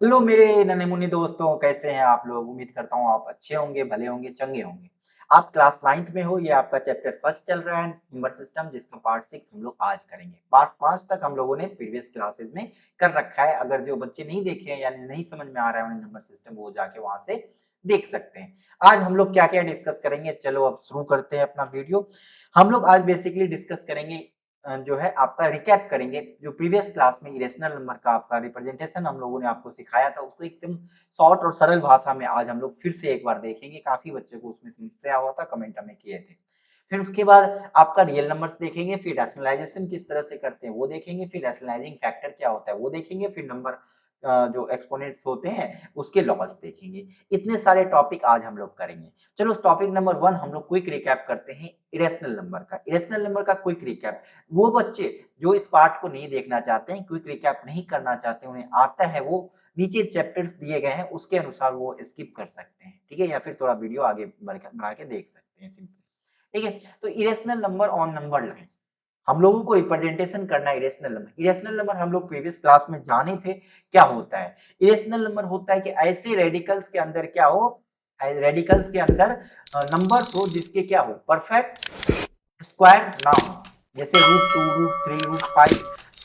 Hello मेरे नन्हे मुन्ने दोस्तों, कैसे हैं आप लोग? उम्मीद करता हूँ आप अच्छे होंगे, भले होंगे, चंगे होंगे। आप क्लास 9th में हो, ये आपका चैप्टर फर्स्ट चल रहा है नंबर सिस्टम, जिसका पार्ट 6 हम लोग आज करेंगे। पार्ट 5 तक हम लोगों ने प्रीवियस क्लासेस में कर रखा है। अगर जो बच्चे नहीं देखे हैं यानी नहीं समझ में आ रहा है उन्हें नंबर सिस्टम, वो जाके वहां से देख सकते हैं। आज हम लोग क्या क्या डिस्कस करेंगे, चलो अब शुरू करते हैं अपना वीडियो। हम लोग आज बेसिकली डिस्कस करेंगे जो है आपका रिकैप करेंगे। जो प्रीवियस क्लास में इरेशनल नंबर का आपका रिप्रेजेंटेशन हम लोगों ने आपको सिखाया था, उसको एकदम शॉर्ट और सरल भाषा में आज हम लोग फिर से एक बार देखेंगे। काफी बच्चों को उसमें समस्या हुआ था, कमेंट हमें किए थे। फिर उसके बाद आपका रियल नंबर्स देखेंगे, फिर रैशनलाइजेशन किस तरह से करते हैं वो देखेंगे, फिर रैशनलाइजिंग फैक्टर क्या होता है वो देखेंगे, फिर नंबर जो एक्सपोनेंट्स होते हैं उसके लॉज देखेंगे। इतने सारे टॉपिक आज हम लोग करेंगे। चलो टॉपिक नंबर 1 हम लोग क्विक रिकैप करते हैं इरेशनल नंबर का। इरेशनल नंबर का क्विक रिकैप, वो बच्चे जो इस पार्ट को नहीं देखना चाहते हैं, क्विक रिकैप नहीं करना चाहते, उन्हें आता है, वो नीचे चैप्टर्स दिए गए हैं उसके अनुसार वो स्किप कर सकते हैं, ठीक है, या फिर थोड़ा वीडियो आगे बढ़ा के देख सकते हैं सिंपल। ठीक है, तो irrational number on number line हम लोगों को रिप्रेजेंटेशन करना है। इरेशनल नंबर, इरेशनल नंबर हम लोग प्रीवियस क्लास में जाने थे क्या होता है। इरेशनल नंबर होता है कि ऐसे रेडिकल्स के अंदर क्या हो, रेडिकल्स के अंदर नंबर्स हो जिसके क्या हो, परफेक्ट स्क्वायर ना हो। जैसे √2, √3, √5,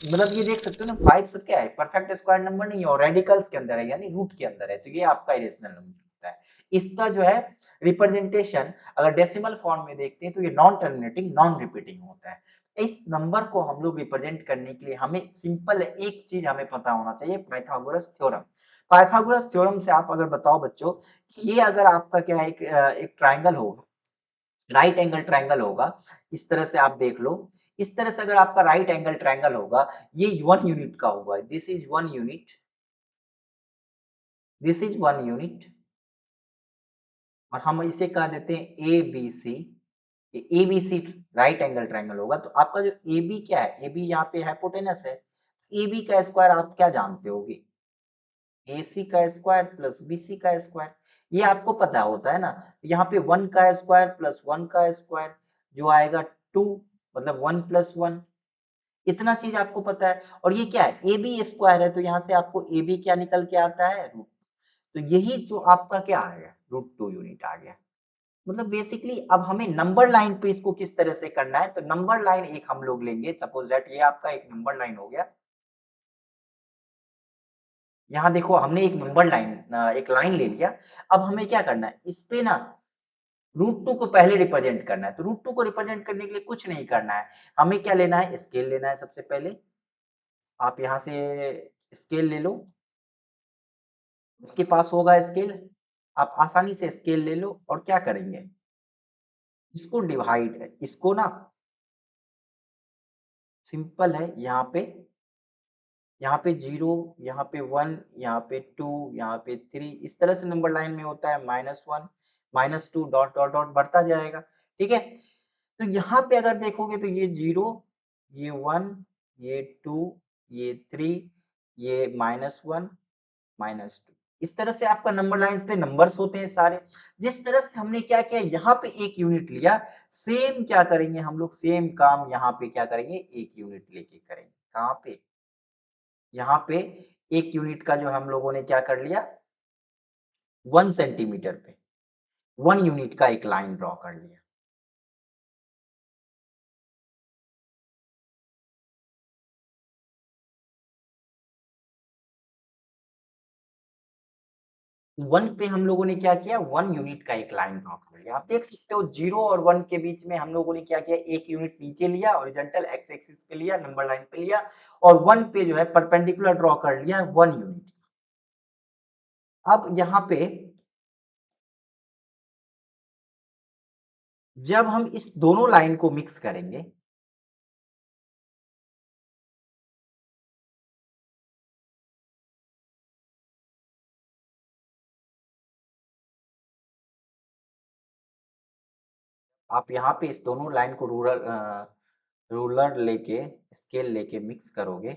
मतलब ये देख सकते हो ना, 5 सब क्या है, परफेक्ट स्क्वायर नंबर नहीं है और रेडिकल्स के अंदर है यानी रूट के अंदर है, तो ये आपका इरेशनल नंबर होता है। इसका जो है रिप्रेजेंटेशन अगर डेसिमल फॉर्म में देखते हैं तो ये नॉन टर्मिनेटिंग नॉन रिपीटिंग होता है। इस नंबर को हम लोग रिप्रेजेंट करने के लिए हमें सिंपल एक चीज हमें पता होना चाहिए, पाइथागोरस थ्योरम। पाइथागोरस थ्योरम से आप अगर बताओ बच्चों, ये अगर आपका क्या है, एक ट्राइंगल होगा, राइट एंगल ट्रायंगल होगा, इस तरह से आप देख लो। इस तरह से अगर आपका राइट एंगल ट्रायंगल होगा, ये 1 यूनिट का होगा, this is 1 unit, this is 1 unit, और हम इसे कह देते हैं A B C. A B C right angle triangle होगा, तो आपका जो ए बी क्या है, ए बी यहाँ पे हाइपोटेनस है, ए बी का स्क्वायर आप क्या जानते होगे, ए सी का स्क्वायर प्लस बी सी का स्क्वायर, ये आपको पता होता है ना। यहाँ पे 1 का स्क्वायर प्लस 1 का स्क्वायर जो आएगा 2, मतलब 1 प्लस 1, इतना चीज आपको पता है। और ये क्या है, ए बी स्क्वायर है, तो यहाँ से आपको ए बी क्या निकल के आता है, रूट। तो यही जो आपका क्या आ गया, √2 यूनिट आ गया। मतलब बेसिकली अब हमें नंबर लाइन पे इसको किस तरह से करना है, तो नंबर लाइन एक हम लोग लेंगे, सपोज दैट ये आपका एक नंबर लाइन हो गया। यहाँ देखो हमने एक नंबर लाइन, एक लाइन ले लिया। अब हमें क्या करना है, इस पे ना √2 को पहले रिप्रेजेंट करना है। तो √2 को रिप्रेजेंट करने के लिए कुछ नहीं करना है, हमें क्या लेना है, स्केल लेना है। सबसे पहले आप यहाँ से स्केल ले लो, आपके पास होगा स्केल, आप आसानी से स्केल ले लो और क्या करेंगे, इसको डिवाइड, इसको ना सिंपल है, यहाँ पे 0, यहाँ पे 1, यहाँ पे 2, यहाँ पे 3, इस तरह से नंबर लाइन में होता है, -1, -2 डॉट डॉट डॉट बढ़ता जाएगा। ठीक है, तो यहाँ पे अगर देखोगे तो ये 0, ये 1, ये 2, ये 3, ये -1, -2, इस तरह से आपका नंबर लाइन पे नंबर्स होते हैं सारे। जिस तरह से हमने क्या किया, यहाँ पे एक यूनिट लिया, सेम क्या करेंगे हम लोग, सेम काम यहाँ पे क्या करेंगे, एक यूनिट लेके करेंगे। कहाँ पे, यहाँ पे एक यूनिट का जो हम लोगों ने क्या कर लिया, 1 सेंटीमीटर पे 1 यूनिट का एक लाइन ड्रॉ कर लिया। 1 पे हम लोगों ने क्या किया, 1 यूनिट का एक लाइन ड्रॉ कर लिया। आप देख सकते हो 0 और 1 के बीच में हम लोगों ने क्या किया, एक यूनिट नीचे लिया, हॉरिजॉन्टल एक्स एक्सिस पे लिया, नंबर लाइन पे लिया, और 1 पे जो है परपेंडिकुलर ड्रॉ कर लिया 1 यूनिट। अब यहाँ पे जब हम इस दोनों लाइन को मिक्स करेंगे, आप यहाँ पे इस दोनों लाइन को रूलर लेके, स्केल लेके मिक्स करोगे,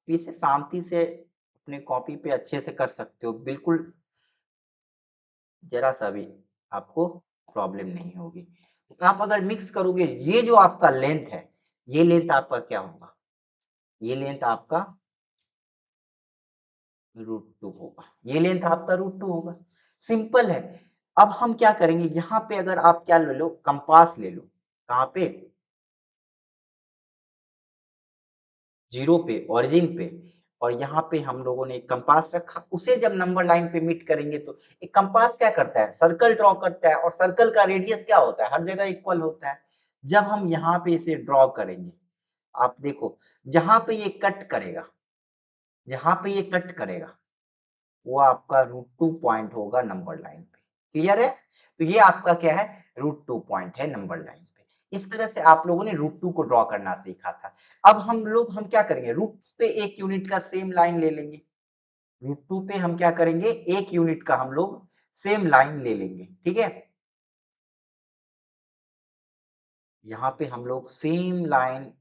इसे शांति से अपने कॉपी पे अच्छे से कर सकते हो, बिल्कुल जरा सा भी आपको प्रॉब्लम नहीं होगी। तो आप अगर मिक्स करोगे, ये जो आपका लेंथ है, ये लेंथ आपका क्या होगा, ये लेंथ आपका √2 होगा, ये लेंथ आपका √2 होगा। सिंपल है। अब हम क्या करेंगे, यहाँ पे अगर आप क्या ले लो, कंपास ले लो, कहाँ पे, जीरो पे, ओरिजिन पे, और यहाँ पे हम लोगों ने एक कंपास रखा, उसे जब नंबर लाइन पे मीट करेंगे तो एक कंपास क्या करता है, सर्कल ड्रॉ करता है, और सर्कल का रेडियस क्या होता है, हर जगह इक्वल होता है। जब हम यहाँ पे इसे ड्रॉ करेंगे, आप देखो, जहां पे ये कट करेगा, जहां पे ये कट करेगा, वो आपका √2 पॉइंट होगा नंबर लाइन पे। क्लियर है? तो ये आपका क्या है, √2 पॉइंट है नंबर लाइन पे। इस तरह से आप लोगों ने √2 को ड्रॉ करना सीखा था। अब हम क्या करेंगे, रूट पे एक यूनिट का सेम लाइन ले लेंगे। √2 पे हम क्या करेंगे, एक यूनिट का हम लोग सेम लाइन ले लेंगे। ठीक है, यहाँ पे हम लोग सेम लाइन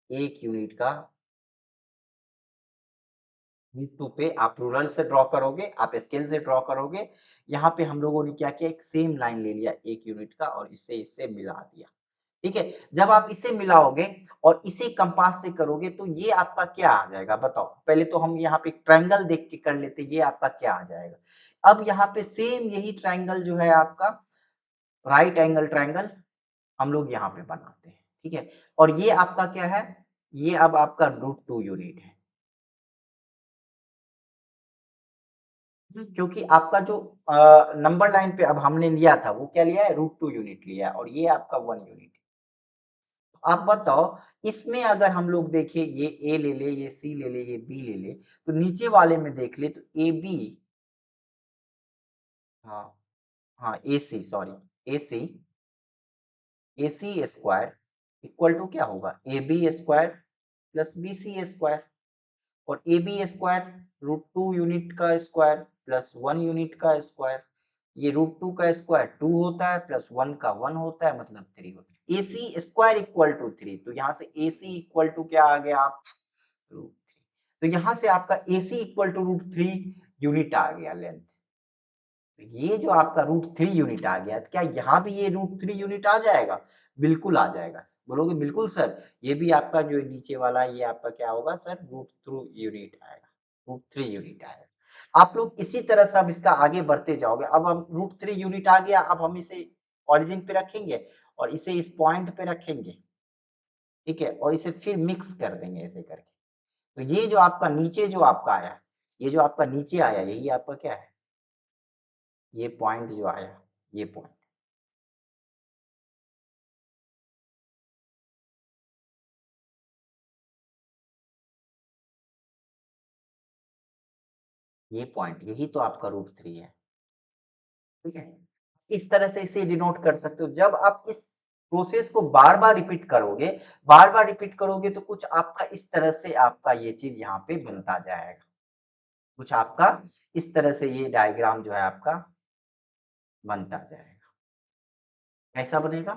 एक यूनिट का √2 पे आप रूलर से ड्रॉ करोगे, आप स्केल से ड्रॉ करोगे। यहाँ पे हम लोगों ने क्या किया, एक सेम लाइन ले लिया एक यूनिट का, और इसे इससे मिला दिया। ठीक है, जब आप इसे मिलाओगे और इसे कंपास से करोगे तो ये आपका क्या आ जाएगा, बताओ। पहले तो हम यहाँ पे ट्रायंगल देख के कर लेते, ये आपका क्या आ जाएगा। अब यहाँ पे सेम यही ट्रायंगल जो है आपका राइट एंगल ट्रायंगल हम लोग यहाँ पे बनाते हैं। ठीक है, और ये आपका क्या है, ये अब आपका √2 यूनिट है। क्योंकि आपका जो नंबर लाइन पे अब हमने लिया था, वो क्या लिया है, √2 यूनिट लिया है, और ये आपका 1 यूनिट है। आप बताओ, इसमें अगर हम लोग देखें, ये ए ले ले, ये सी ले ले, ये बी ले ले, तो नीचे वाले में देख ले तो ए बी, हाँ हाँ, A C, sorry, A C square equal to क्या होगा, A B square plus B C square. और ए बी स्क्वायर √2 यूनिट का स्क्वायर प्लस 1 यूनिट का स्क्वायर, ये √2 का स्क्वायर 2 होता है, प्लस 1 का 1 होता है, मतलब 3 होता है। ए सी स्क्वायर इक्वल टू 3, तो यहाँ से ए सी इक्वल टू क्या आ गया आप, √3। तो यहाँ से आपका ए सी इक्वल टू √3 यूनिट आ गया लेंथ। तो ये जो आपका √3 यूनिट आ गया, तो क्या यहाँ भी ये √3 यूनिट आ जाएगा, बिल्कुल आ जाएगा। बोलोगे बिल्कुल सर, ये भी आपका जो नीचे वाला है, ये आपका क्या होगा सर, √3 यूनिट आएगा, √3 यूनिट आएगा। आप लोग इसी तरह से अब इसका आगे बढ़ते जाओगे। अब हम √3 यूनिट आ गया, अब हम इसे ओरिजिन पे रखेंगे और इसे इस पॉइंट पे रखेंगे। ठीक है, और इसे फिर मिक्स कर देंगे ऐसे करके। तो ये जो आपका नीचे जो आपका आया, ये जो आपका नीचे आया, यही आपका क्या है, ये पॉइंट जो आया, ये पॉइंट, ये पॉइंट, यही तो आपका √3 है। ठीक है, इस तरह से इसे डिनोट कर सकते हो। जब आप इस प्रोसेस को बार बार रिपीट करोगे, बार बार रिपीट करोगे, तो कुछ आपका इस तरह से आपका ये चीज यहाँ पे बनता जाएगा। कुछ आपका इस तरह से ये डायग्राम जो है आपका बनता जाएगा। कैसा बनेगा,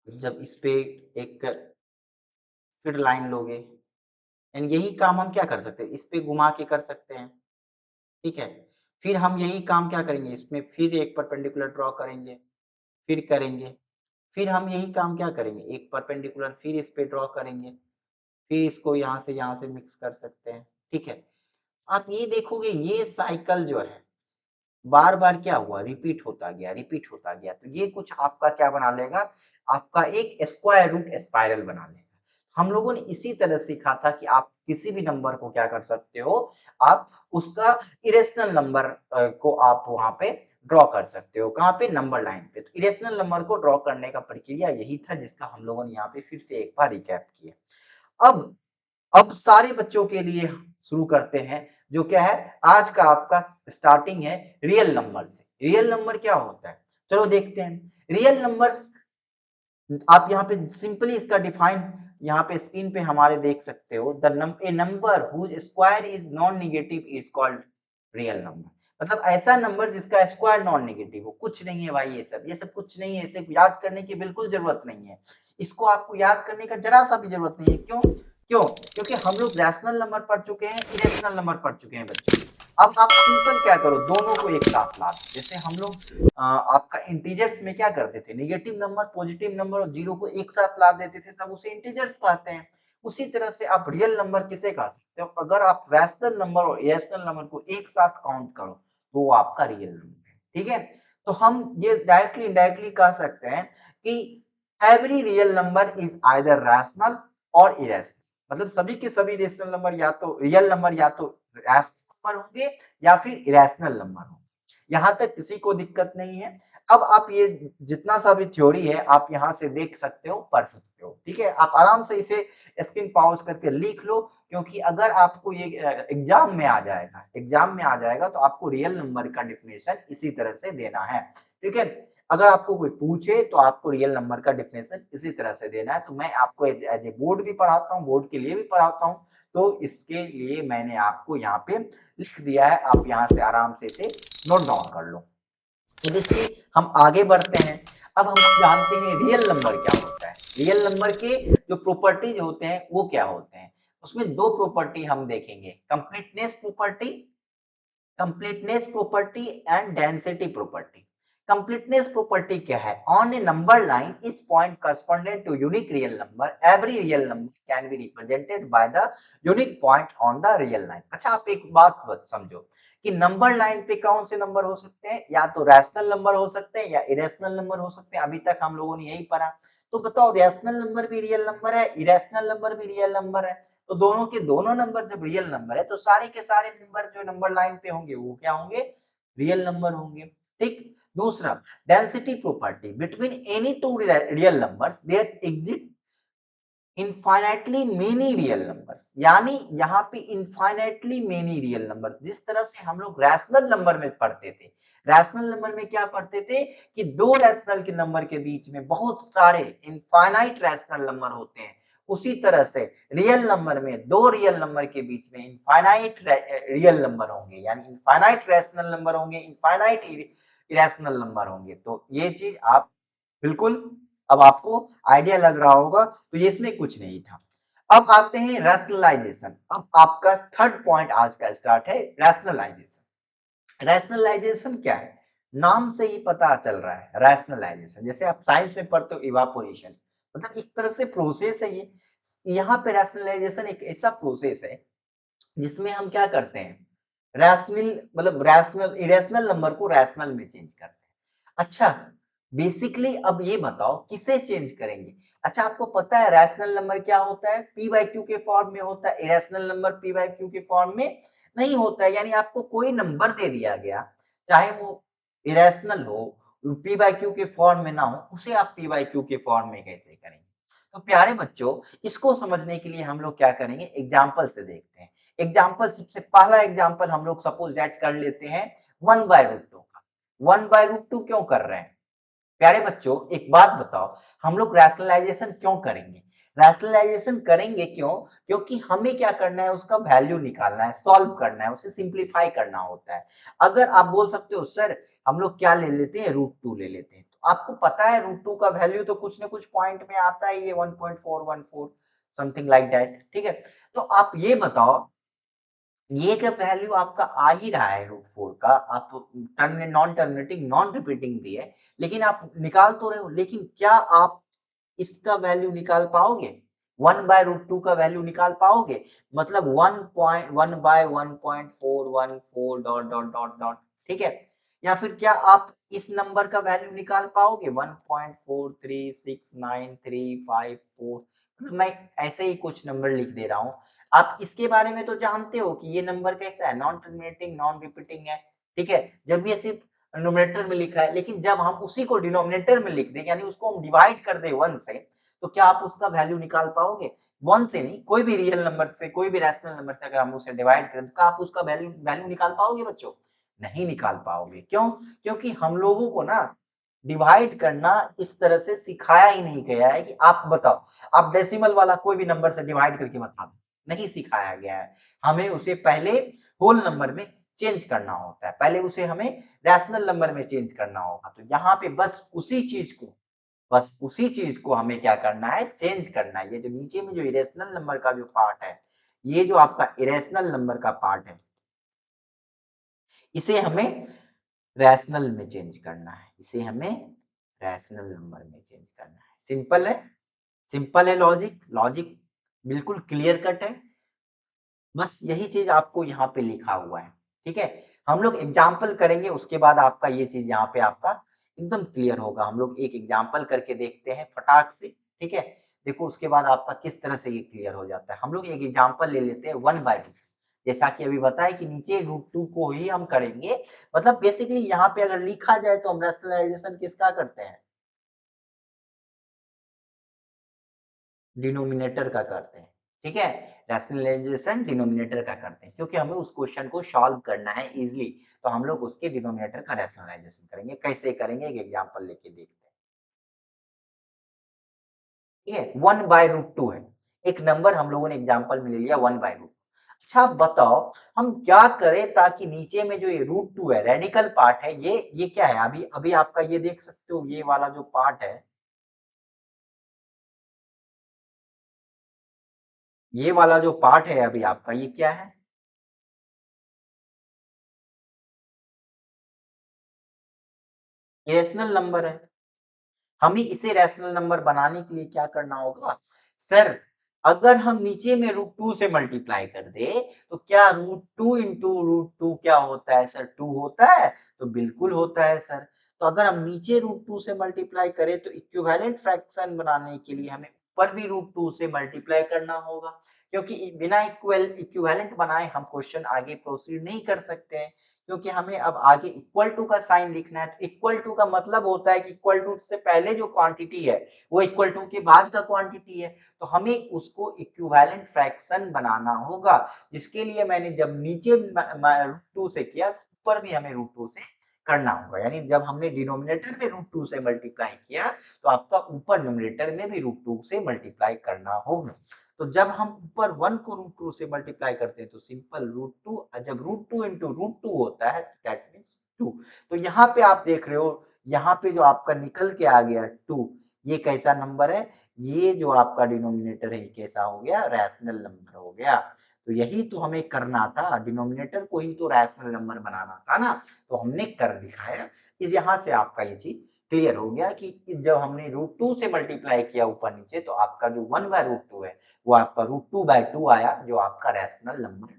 जब इस पे एक फिर लाइन लोगे, एंड यही काम हम क्या कर सकते हैं, इस पे घुमा के कर सकते हैं। ठीक है, फिर हम यही काम क्या करेंगे, इसमें फिर एक परपेंडिकुलर ड्रॉ करेंगे, फिर करेंगे, फिर हम यही काम क्या करेंगे, एक परपेंडिकुलर फिर इस पे ड्रॉ करेंगे, फिर इसको यहाँ से मिक्स कर सकते हैं। ठीक है, आप ये देखोगे, ये साइकिल जो है बार बार क्या हुआ, रिपीट होता गया, रिपीट होता गया, तो ये कुछ आपका क्या बना लेगा, आपका एक स्क्वायर रूट स्पाइरल बना लेगा। हम लोगों ने इसी तरह सीखा था कि आप किसी भी नंबर को क्या कर सकते हो, आप उसका इरेशनल नंबर को आप वहां पे ड्रॉ कर सकते हो, कहाँ पे, नंबर लाइन पे। तो इरेशनल नंबर को ड्रॉ करने का प्रक्रिया यही था, जिसका हम लोगों ने यहाँ पे फिर से एक बार रिकैप किया। अब सारे बच्चों के लिए शुरू करते हैं, जो क्या है, आज का आपका स्टार्टिंग है रियल नंबर से। रियल नंबर क्या होता है, चलो देखते हैं। रियल नंबर्स, आप यहाँ पे सिंपली इसका डिफाइन यहाँ पे स्क्रीन पे हमारे देख सकते हो, a number whose square is non negative is called real number. मतलब ऐसा नंबर जिसका स्क्वायर नॉन नेगेटिव हो। कुछ नहीं है भाई, ये सब कुछ नहीं है, इसे याद करने की बिल्कुल जरूरत नहीं है। इसको आपको याद करने का जरा सा भी जरूरत नहीं है। क्यों? क्यों? क्योंकि हम लोग रैशनल नंबर पढ़ चुके हैं, इरेशनल नंबर पढ़ चुके हैं बच्चों। अब आप सिंपल क्या करो, दोनों को एक साथ ला दो। जैसे हम लोग आपका इंटीजर्स में क्या करते थे, नेगेटिव नंबर, पॉजिटिव नंबर और जीरो को एक साथ ला देते थे, तब उसे इंटीजर्स कहते हैं। उसी तरह से आप रियल नंबर किसे कह सकते हो, अगर आप रैशनल नंबर और इरेशनल नंबर को एक साथ काउंट करो तो वो आपका रियल नंबर है। ठीक है, तो हम ये डायरेक्टली इनडायरेक्टली कह सकते हैं कि every real number is either rational और इरेशनल, मतलब सभी के सभी रेशनल नंबर या तो रियल नंबर या तो रैशनल नंबर होंगे या फिर इरेशनल नंबर होंगे। यहाँ तक किसी को दिक्कत नहीं है। अब आप ये जितना सा भी थ्योरी है आप यहाँ से देख सकते हो, पढ़ सकते हो। ठीक है, आप आराम से इसे स्क्रीन पॉज करके लिख लो, क्योंकि अगर आपको ये एग्जाम में आ जाएगा तो आपको रियल नंबर का डिफिनेशन इसी तरह से देना है। ठीक है, अगर आपको कोई पूछे तो आपको रियल नंबर का डेफिनेशन इसी तरह से देना है। तो मैं आपको एज ए बोर्ड भी पढ़ाता हूँ, बोर्ड के लिए भी पढ़ाता हूँ, तो इसके लिए मैंने आपको यहाँ पे लिख दिया है, आप यहाँ से आराम से इसे नोट डाउन कर लो। अब इसके हम आगे बढ़ते हैं। अब हम जानते हैं रियल नंबर क्या होता है। रियल नंबर के जो प्रॉपर्टीज होते हैं वो क्या होते हैं, उसमें दो प्रॉपर्टी हम देखेंगे, completeness property and density property. Completeness property क्या है, on a number line is point correspondent to unique real number, every real number can be represented by the unique point on the real line. अच्छा, आप एक बात समझो कि number line पे कौन से नंबर हो सकते हैं, या तो रैशनल नंबर हो सकते हैं या इरेशनल नंबर हो सकते हैं। अभी तक हम लोगों ने यही पढ़ा। तो बताओ, रैशनल नंबर भी रियल नंबर है, इरेशनल नंबर भी रियल नंबर है। तो दोनों के दोनों नंबर जब रियल नंबर है तो सारे के सारे नंबर जो नंबर लाइन पे होंगे वो क्या होंगे, रियल नंबर होंगे। ठीक, दूसरा, density property, between any two real numbers there exist infinitely many real numbers, यानी यहाँ पे इनफाइनाइटली मेनी रियल नंबर, जिस तरह से हम लोग रैशनल नंबर में पढ़ते थे। रैशनल नंबर में क्या पढ़ते थे कि दो रैशनल के नंबर के बीच में बहुत सारे इनफाइनाइट रैशनल नंबर होते हैं, उसी तरह से रियल नंबर में दो रियल नंबर के बीच में इनफाइनाइट रियल नंबर होंगे, यानी इनफाइनाइट रैशनल नंबर होंगे, इनफाइनाइट इरेशनल नंबर होंगे। तो ये चीज आप बिल्कुल, अब आपको आइडिया लग रहा होगा, तो ये इसमें कुछ नहीं था। अब आते हैं रैशनलाइजेशन। अब आपका थर्ड पॉइंट आज का स्टार्ट है, रैशनलाइजेशन। रैशनलाइजेशन क्या है, नाम से ही पता चल रहा है रैशनलाइजेशन, जैसे आप साइंस में पढ़ते हो इवापोरेशन, मतलब एक तरह से प्रोसेस है ये। यहाँ पे रैशनलाइजेशन एक ऐसा प्रोसेस है जिसमें हम क्या करते हैं, रैशनल मतलब रैशनल इरेशनल नंबर को रैशनल में चेंज करते हैं। अच्छा, बेसिकली अब ये बताओ किसे चेंज करेंगे। अच्छा, आपको पता है रैशनल नंबर क्या होता है, पी बाई क्यू के फॉर्म में होता है, irrational number P by Q के फॉर्म में नहीं होता है। यानी आपको कोई नंबर दे दिया गया, चाहे वो इरेशनल हो, पी बाई क्यू के फॉर्म में ना हो, उसे आप पी बाई क्यू के फॉर्म में कैसे करेंगे। तो प्यारे बच्चों, इसको समझने के लिए हम लोग क्या करेंगे, एग्जाम्पल से देखते हैं। एग्जाम्पल, सबसे पहला एग्जाम्पल हम लोग सपोज दैट कर लेते हैं 1/√2 का। 1/√2 क्यों कर रहे हैं प्यारे बच्चों, एक बात बताओ, हम लोग रैशनलाइजेशन क्यों करेंगे। रैशनलाइजेशन करेंगे क्यों, क्योंकि हमें क्या करना है, उसका वैल्यू निकालना है, सॉल्व करना है, उसे सिंप्लीफाई करना होता है। अगर आप बोल सकते हो सर हम लोग क्या ले लेते हैं, √2 ले लेते हैं, तो आपको पता है √2 का वैल्यू तो कुछ ना कुछ पॉइंट में आता है, ये 1.414 समथिंग लाइक दैट। ठीक है, तो आप ये बताओ, ये जब वैल्यू आपका आ ही रहा है √4 का, आप नॉन टर्मिनेटिंग नॉन रिपीटिंग भी है, लेकिन आप निकाल तो रहे हो, लेकिन क्या आप इसका वैल्यू निकाल पाओगे, 1/√2 का वैल्यू निकाल पाओगे, मतलब 1/1.414 डॉट डॉट डॉट डॉट। ठीक है, या फिर क्या आप इस नंबर का वैल्यू निकाल पाओगे 1.4369354, मतलब मैं ऐसे ही कुछ नंबर लिख दे रहा हूँ। आप इसके बारे में तो जानते हो कि ये नंबर कैसा है, नॉन टर्मिनेटिंग नॉन रिपीटिंग है। ठीक है, जब ये सिर्फ न्यूमरेटर में लिखा है, लेकिन जब हम उसी को डिनोमिनेटर में लिख दें, यानी उसको हम डिवाइड कर दें 1 से, तो क्या आप उसका वैल्यू निकाल पाओगे। 1 से नहीं, कोई भी रियल नंबर से, कोई भी रैशनल नंबर से अगर हम उसे डिवाइड करें तो क्या आप उसका वैल्यू वैल्यू निकाल पाओगे बच्चों, नहीं निकाल पाओगे। क्यों, क्योंकि हम लोगों को ना डिवाइड करना इस तरह से सिखाया ही नहीं गया है कि आप बताओ, आप डेसिमल वाला कोई भी नंबर से डिवाइड करके बता दो, नहीं सिखाया गया है। हमें उसे पहले होल नंबर में चेंज करना होता है, पहले उसे हमें रैशनल नंबर में चेंज करना होगा। तो यहाँ पे बस उसी चीज को बस उसी चीज को हमें क्या करना है, चेंज करना है। ये जो नीचे में जो इरेशनल नंबर का जो पार्ट है, ये जो आपका इरेशनल नंबर का पार्ट है, इसे हमें रैशनल में चेंज करना है। इसे हमें रैशनल नंबर में चेंज करना है। सिंपल है, सिंपल है लॉजिक। लॉजिक बिल्कुल क्लियर कट है। बस यही चीज आपको यहाँ पे लिखा हुआ है। ठीक है, हम लोग एग्जाम्पल करेंगे, उसके बाद आपका ये चीज यहाँ पे आपका एकदम क्लियर होगा। हम लोग एक एग्जाम्पल करके देखते हैं फटाक से। ठीक है, देखो उसके बाद आपका किस तरह से ये क्लियर हो जाता है। हम लोग एक एग्जाम्पल ले लेते हैं 1/2, जैसा कि अभी बताया कि नीचे √2 को ही हम करेंगे। मतलब बेसिकली यहाँ पे अगर लिखा जाए तो हम रैशनलाइजेशन किसका करते हैं, डिनोमिनेटर का करते हैं। ठीक है, रैशनलाइजेशन डिनोमिनेटर का करते हैं, क्योंकि हमें उस क्वेश्चन को सॉल्व करना है इजीली, तो हम लोग उसके डिनोमिनेटर का रैशनलाइजेशन करेंगे। कैसे करेंगे, एक एग्जांपल लेके देखते हैं। ठीक है, 1/√2 है, एक नंबर हम लोगों ने एग्जांपल में ले लिया 1/√2। अच्छा आप बताओ हम क्या करें ताकि नीचे में जो ये √2 है, रेडिकल पार्ट है, ये क्या है, अभी अभी आपका ये देख सकते हो, ये वाला जो पार्ट है, ये वाला जो पार्ट है अभी आपका, ये क्या है, रेशनल नंबर है। हमें इसे रैशनल नंबर बनाने के लिए क्या करना होगा सर, अगर हम नीचे में √2 से मल्टीप्लाई कर दे तो क्या √2 इंटू √2 क्या होता है सर, 2 होता है, तो बिल्कुल होता है सर। तो अगर हम नीचे √2 से मल्टीप्लाई करें तो इक्विवेलेंट फ्रैक्शन बनाने के लिए हमें ऊपर भी √2 से मल्टीप्लाई करना होगा, क्योंकि बिना इक्विवेलेंट बनाए हम क्वेश्चन आगे प्रोसीड नहीं कर सकते हैं, क्योंकि हमें अब आगे इक्वल टू का साइन लिखना है। तो इक्वल टू का मतलब होता है कि इक्वल टू से पहले जो क्वांटिटी है वो इक्वल टू के बाद का क्वांटिटी है, तो हमें उसको इक्विवेलेंट फ्रैक्शन बनाना होगा, जिसके लिए मैंने जब नीचे √2 से किया, ऊपर भी हमें √2 से करना होगा। यानी जब हमने डिनोमिनेटर में √2 से मल्टीप्लाई किया तो आपका ऊपर न्यूमरेटर में भी √2 से मल्टीप्लाई करना होगा। तो जब हम ऊपर 1 को √2 से मल्टीप्लाई करते हैं तो सिंपल √2, जब √2 इंटू √2 होता है दैट मीन्स 2। तो यहाँ पे आप देख रहे हो, यहाँ पे जो आपका निकल के आ गया 2, ये कैसा नंबर है, ये जो आपका डिनोमिनेटर है ये कैसा हो गया, रैशनल नंबर हो गया। तो यही तो हमें करना था, डिनोमिनेटर को ही तो रैशनल नंबर बनाना था ना, तो हमने कर दिखाया। इस यहाँ से आपका ये चीज क्लियर हो गया कि जब हमने √2 से मल्टीप्लाई किया ऊपर नीचे तो आपका जो 1/√2 है वो आपका √2/2 आया, जो आपका रैशनल नंबर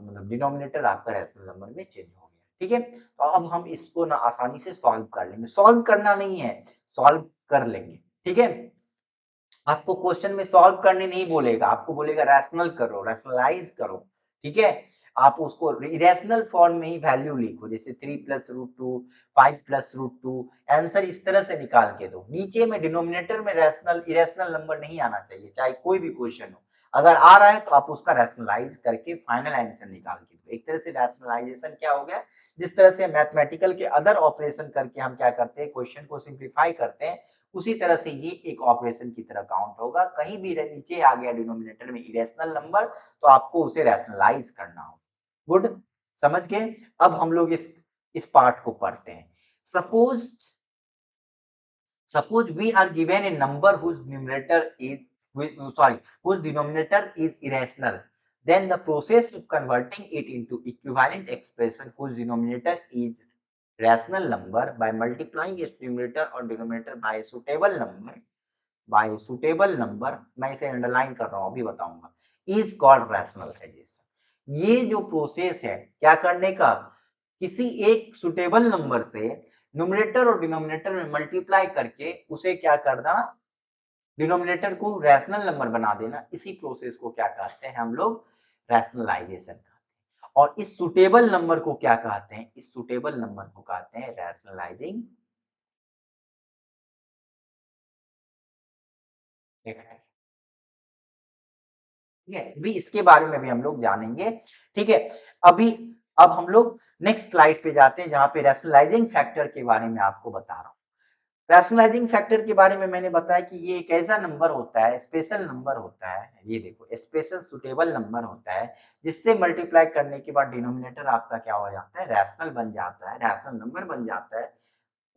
मतलब डिनोमिनेटर आपका रैशनल नंबर में चेंज हो गया। ठीक है, तो अब हम इसको ना आसानी से सॉल्व कर लेंगे, सॉल्व करना नहीं है, सॉल्व कर लेंगे। ठीक है, आपको क्वेश्चन में सॉल्व करने नहीं बोलेगा, आपको बोलेगा रैशनल करो, रैशनलाइज करो। ठीक है, आप उसको इरेशनल फॉर्म में ही वैल्यू लिखो, जैसे 3 प्लस √2, 5 प्लस √2, आंसर इस तरह से निकाल के दो। नीचे में डिनोमिनेटर में रैशनल इरेशनल नंबर नहीं आना चाहिए, चाहे कोई भी क्वेश्चन हो। अगर आ रहा है तो आप उसका रैशनलाइज करके फाइनल आंसर निकाल के दो। एक तरह से रैशनलाइजेशन क्या हो गया, जिस तरह से मैथमेटिकल के अदर ऑपरेशन करके हम क्या करते हैं, क्वेश्चन को सिंप्लीफाई करते हैं, उसी तरह से ये एक ऑपरेशन की तरह काउंट होगा। कहीं भी नीचे आ गया डिनोमिनेटर में इरेशनल नंबर तो आपको उसे रैशनलाइज करना होगा। गुड, समझ गए। अब हम लोग इस पार्ट को पढ़ते हैं। Suppose suppose we are given a number whose numerator is sorry whose denominator is irrational, then the process of converting it into equivalent expression whose denominator is rational number by multiplying its numerator or denominator by a suitable number, मैं इसे underline कर रहा हूं अभी बताऊंगा, is called rationalisation. ये जो process है क्या करने का, किसी एक सुटेबल नंबर से न्यूमरेटर और डिनोमिनेटर में मल्टीप्लाई करके उसे क्या करना, डिनोमिनेटर को रैशनल नंबर बना देना, इसी प्रोसेस को क्या कहते हैं हम लोग, रैशनलाइजेशन कहते हैं। और इस सुटेबल नंबर को क्या कहते हैं, इस सुटेबल नंबर को कहते हैं रैशनलाइजिंग फैक्टर। ठीक है, अभी इसके बारे में भी हम लोग जानेंगे। ठीक है, अभी अब हम लोग नेक्स्ट स्लाइड पे जाते हैं, जहां पे रैशनलाइजिंग फैक्टर के बारे में आपको बता रहा हूं। रैशनलाइजिंग फैक्टर के बारे में मैंने बताया कि ये एक ऐसा नंबर होता है, स्पेशल नंबर होता है, ये देखो स्पेशल सुटेबल नंबर होता है, जिससे मल्टीप्लाई करने के बाद डिनोमिनेटर आपका क्या हो जाता है, रैशनल बन जाता है, रैशनल नंबर बन जाता है।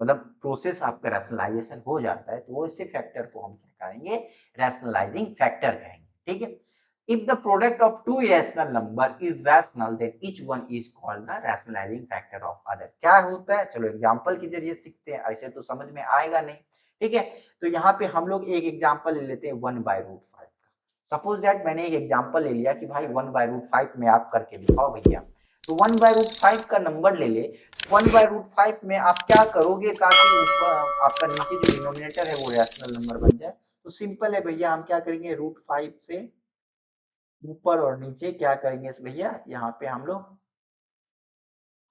मतलब प्रोसेस आपका रैशनलाइजेशन हो जाता है, तो वो इसी फैक्टर को हम क्या कहेंगे, रैशनलाइजिंग फैक्टर कहेंगे। ठीक है, if the product of two irrational number is rational then each one is called the rationalising factor of other. क्या होता है, चलो एग्जांपल के जरिए सीखते हैं, ऐसे तो समझ में आएगा नहीं। ठीक है, तो यहाँ पे हम लोग एक एग्जांपल ले लेते हैं 1/√5 का। सपोज दैट मैंने एक एग्जांपल ले लिया कि भाई 1/√5 में आप करके दिखाओ भैया, तो 1/√5 का नंबर ले ले। 1/√5 में आप क्या करोगे ताकि ऊपर आपका नीचे जो डिनोमिनेटर है वो रैशनल नंबर बन जाए, तो सिंपल है भैया, हम क्या करेंगे, √5 से ऊपर और नीचे क्या करेंगे भैया, यहाँ पे हम लोग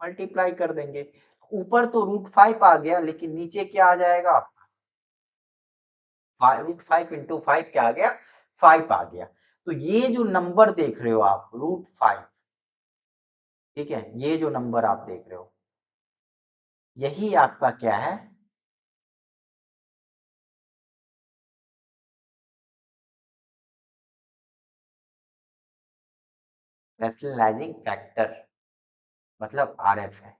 मल्टीप्लाई कर देंगे। ऊपर तो √5 आ गया, लेकिन नीचे क्या आ जाएगा, √5 इंटू 5 क्या आ गया, 5 आ गया। तो ये जो नंबर देख रहे हो आप √5, ठीक है, ये जो नंबर आप देख रहे हो यही आपका क्या है, रैशनलाइजिंग फैक्टर, मतलब आरएफ है।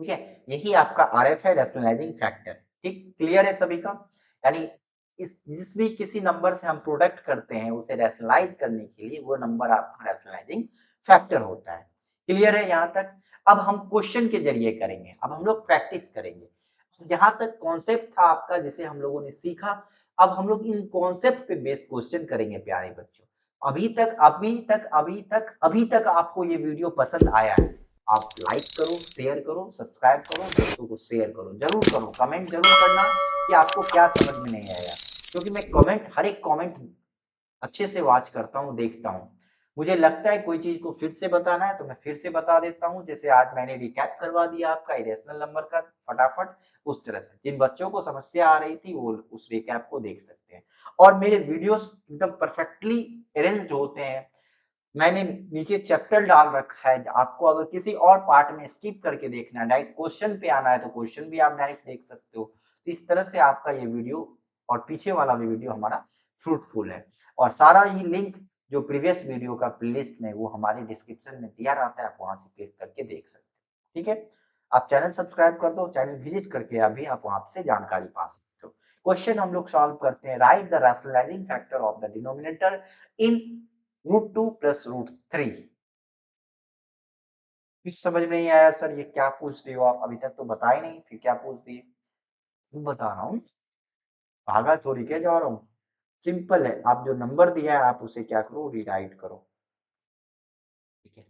ठीक है, यही आपका आरएफ है, रैशनलाइजिंग फैक्टर। ठीक, क्लियर है सभी का। यानी इस जिस भी किसी नंबर से हम प्रोडक्ट करते हैं उसे रैशनलाइज करने के लिए वो नंबर आपका रैशनलाइजिंग फैक्टर होता है। क्लियर है यहाँ तक। अब हम क्वेश्चन के जरिए करेंगे, अब हम लोग प्रैक्टिस करेंगे। यहाँ तक कॉन्सेप्ट था आपका जिसे हम लोगों ने सीखा। अब हम लोग इन कॉन्सेप्ट पे बेस्ड क्वेश्चन करेंगे प्यारे बच्चों। अभी तक आपको ये वीडियो पसंद आया है, आप लाइक करो, शेयर करो, सब्सक्राइब करो, दोस्तों को शेयर करो, जरूर करो, कमेंट जरूर करना कि आपको क्या समझ में नहीं आया, क्योंकि मैं कमेंट, हर एक कमेंट अच्छे से वॉच करता हूँ, देखता हूँ। मुझे लगता है कोई चीज को फिर से बताना है तो मैं फिर से बता देता हूँ, जैसे आज मैंने रिकैप करवा दिया आपका इरेशनल नंबर का फटाफट। उस तरह से जिन बच्चों को समस्या आ रही थी वो उस रिकैप को देख सकते हैं। और मेरे वीडियोस एकदम परफेक्टली अरेंज्ड होते हैं। मैंने नीचे चैप्टर डाल रखा है, आपको अगर किसी और पार्ट में स्किप करके देखना है, डायरेक्ट क्वेश्चन पे आना है तो क्वेश्चन भी आप डायरेक्ट देख सकते हो। तो इस तरह से आपका ये वीडियो और पीछे वाला भी वीडियो हमारा फ्रूटफुल है। और सारा ही लिंक जो प्रीवियस वीडियो का प्लेलिस्ट में वो हमारे डिस्क्रिप्शन में दिया रहता है, आप वहां से क्लिक करके देख सकते हो। ठीक है, आप चैनल सब्सक्राइब कर दो, चैनल विजिट करके अभी आप वहां से जानकारी पा सकते हो। क्वेश्चन हम लोग सॉल्व करते हैं, right the rationalising factor of the denominator in √2 plus √3। कुछ समझ में नहीं आया सर, ये क्या पूछ रहे हो आप, अभी तक तो बताए नहीं, फिर क्या पूछ दिए। बता रहा हूँ, भागा चोरी के जा रहा हूँ। सिंपल है, आप जो नंबर दिया है आप उसे क्या करो, रीराइट करो। ठीक है,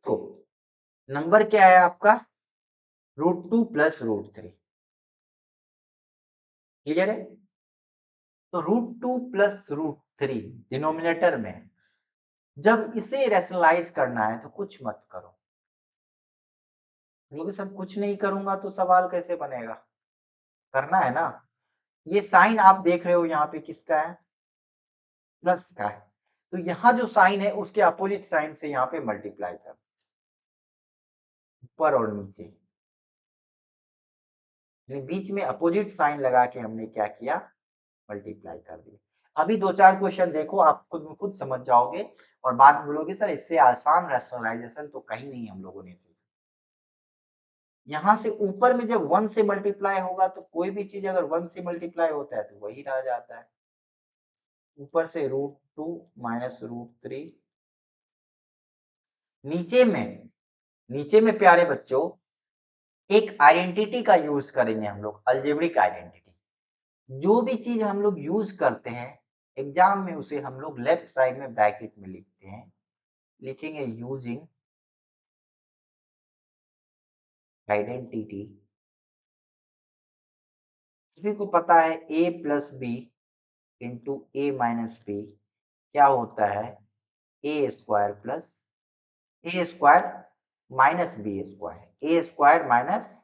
तो नंबर क्या है आपका, √2 प्लस √3। क्लियर है, तो √2 प्लस √3 डिनोमिनेटर में, जब इसे रैशनलाइज करना है तो कुछ मत करो, क्योंकि सब कुछ नहीं करूंगा तो सवाल कैसे बनेगा, करना है ना। ये साइन आप देख रहे हो यहाँ पे किसका है, प्लस का है। तो यहाँ जो साइन है उसके अपोजिट साइन से यहाँ पे मल्टीप्लाई कर, ऊपर और नीचे, यानी बीच में अपोजिट साइन लगा के हमने क्या किया, मल्टीप्लाई कर दिया। अभी दो चार क्वेश्चन देखो, आप खुद समझ जाओगे और बाद में बोलोगे सर इससे आसान रैशनलाइजेशन तो कहीं नहीं हम लोगों ने सीखा। यहाँ से ऊपर में जब 1 से मल्टीप्लाई होगा तो कोई भी चीज अगर 1 से मल्टीप्लाई होता है तो वही रह जाता है। ऊपर से √2 माइनस √3, नीचे में, नीचे में प्यारे बच्चों एक आइडेंटिटी का यूज करेंगे हम लोग, अलजेब्रिक आइडेंटिटी। जो भी चीज हम लोग यूज करते हैं एग्जाम में उसे हम लोग लेफ्ट साइड में ब्रैकेट में लिखते हैं, लिखेंगे यूजिंग आइडेंटिटी। सभी को पता है a plus B into A minus B क्या होता है, A square plus A square minus B square, A square minus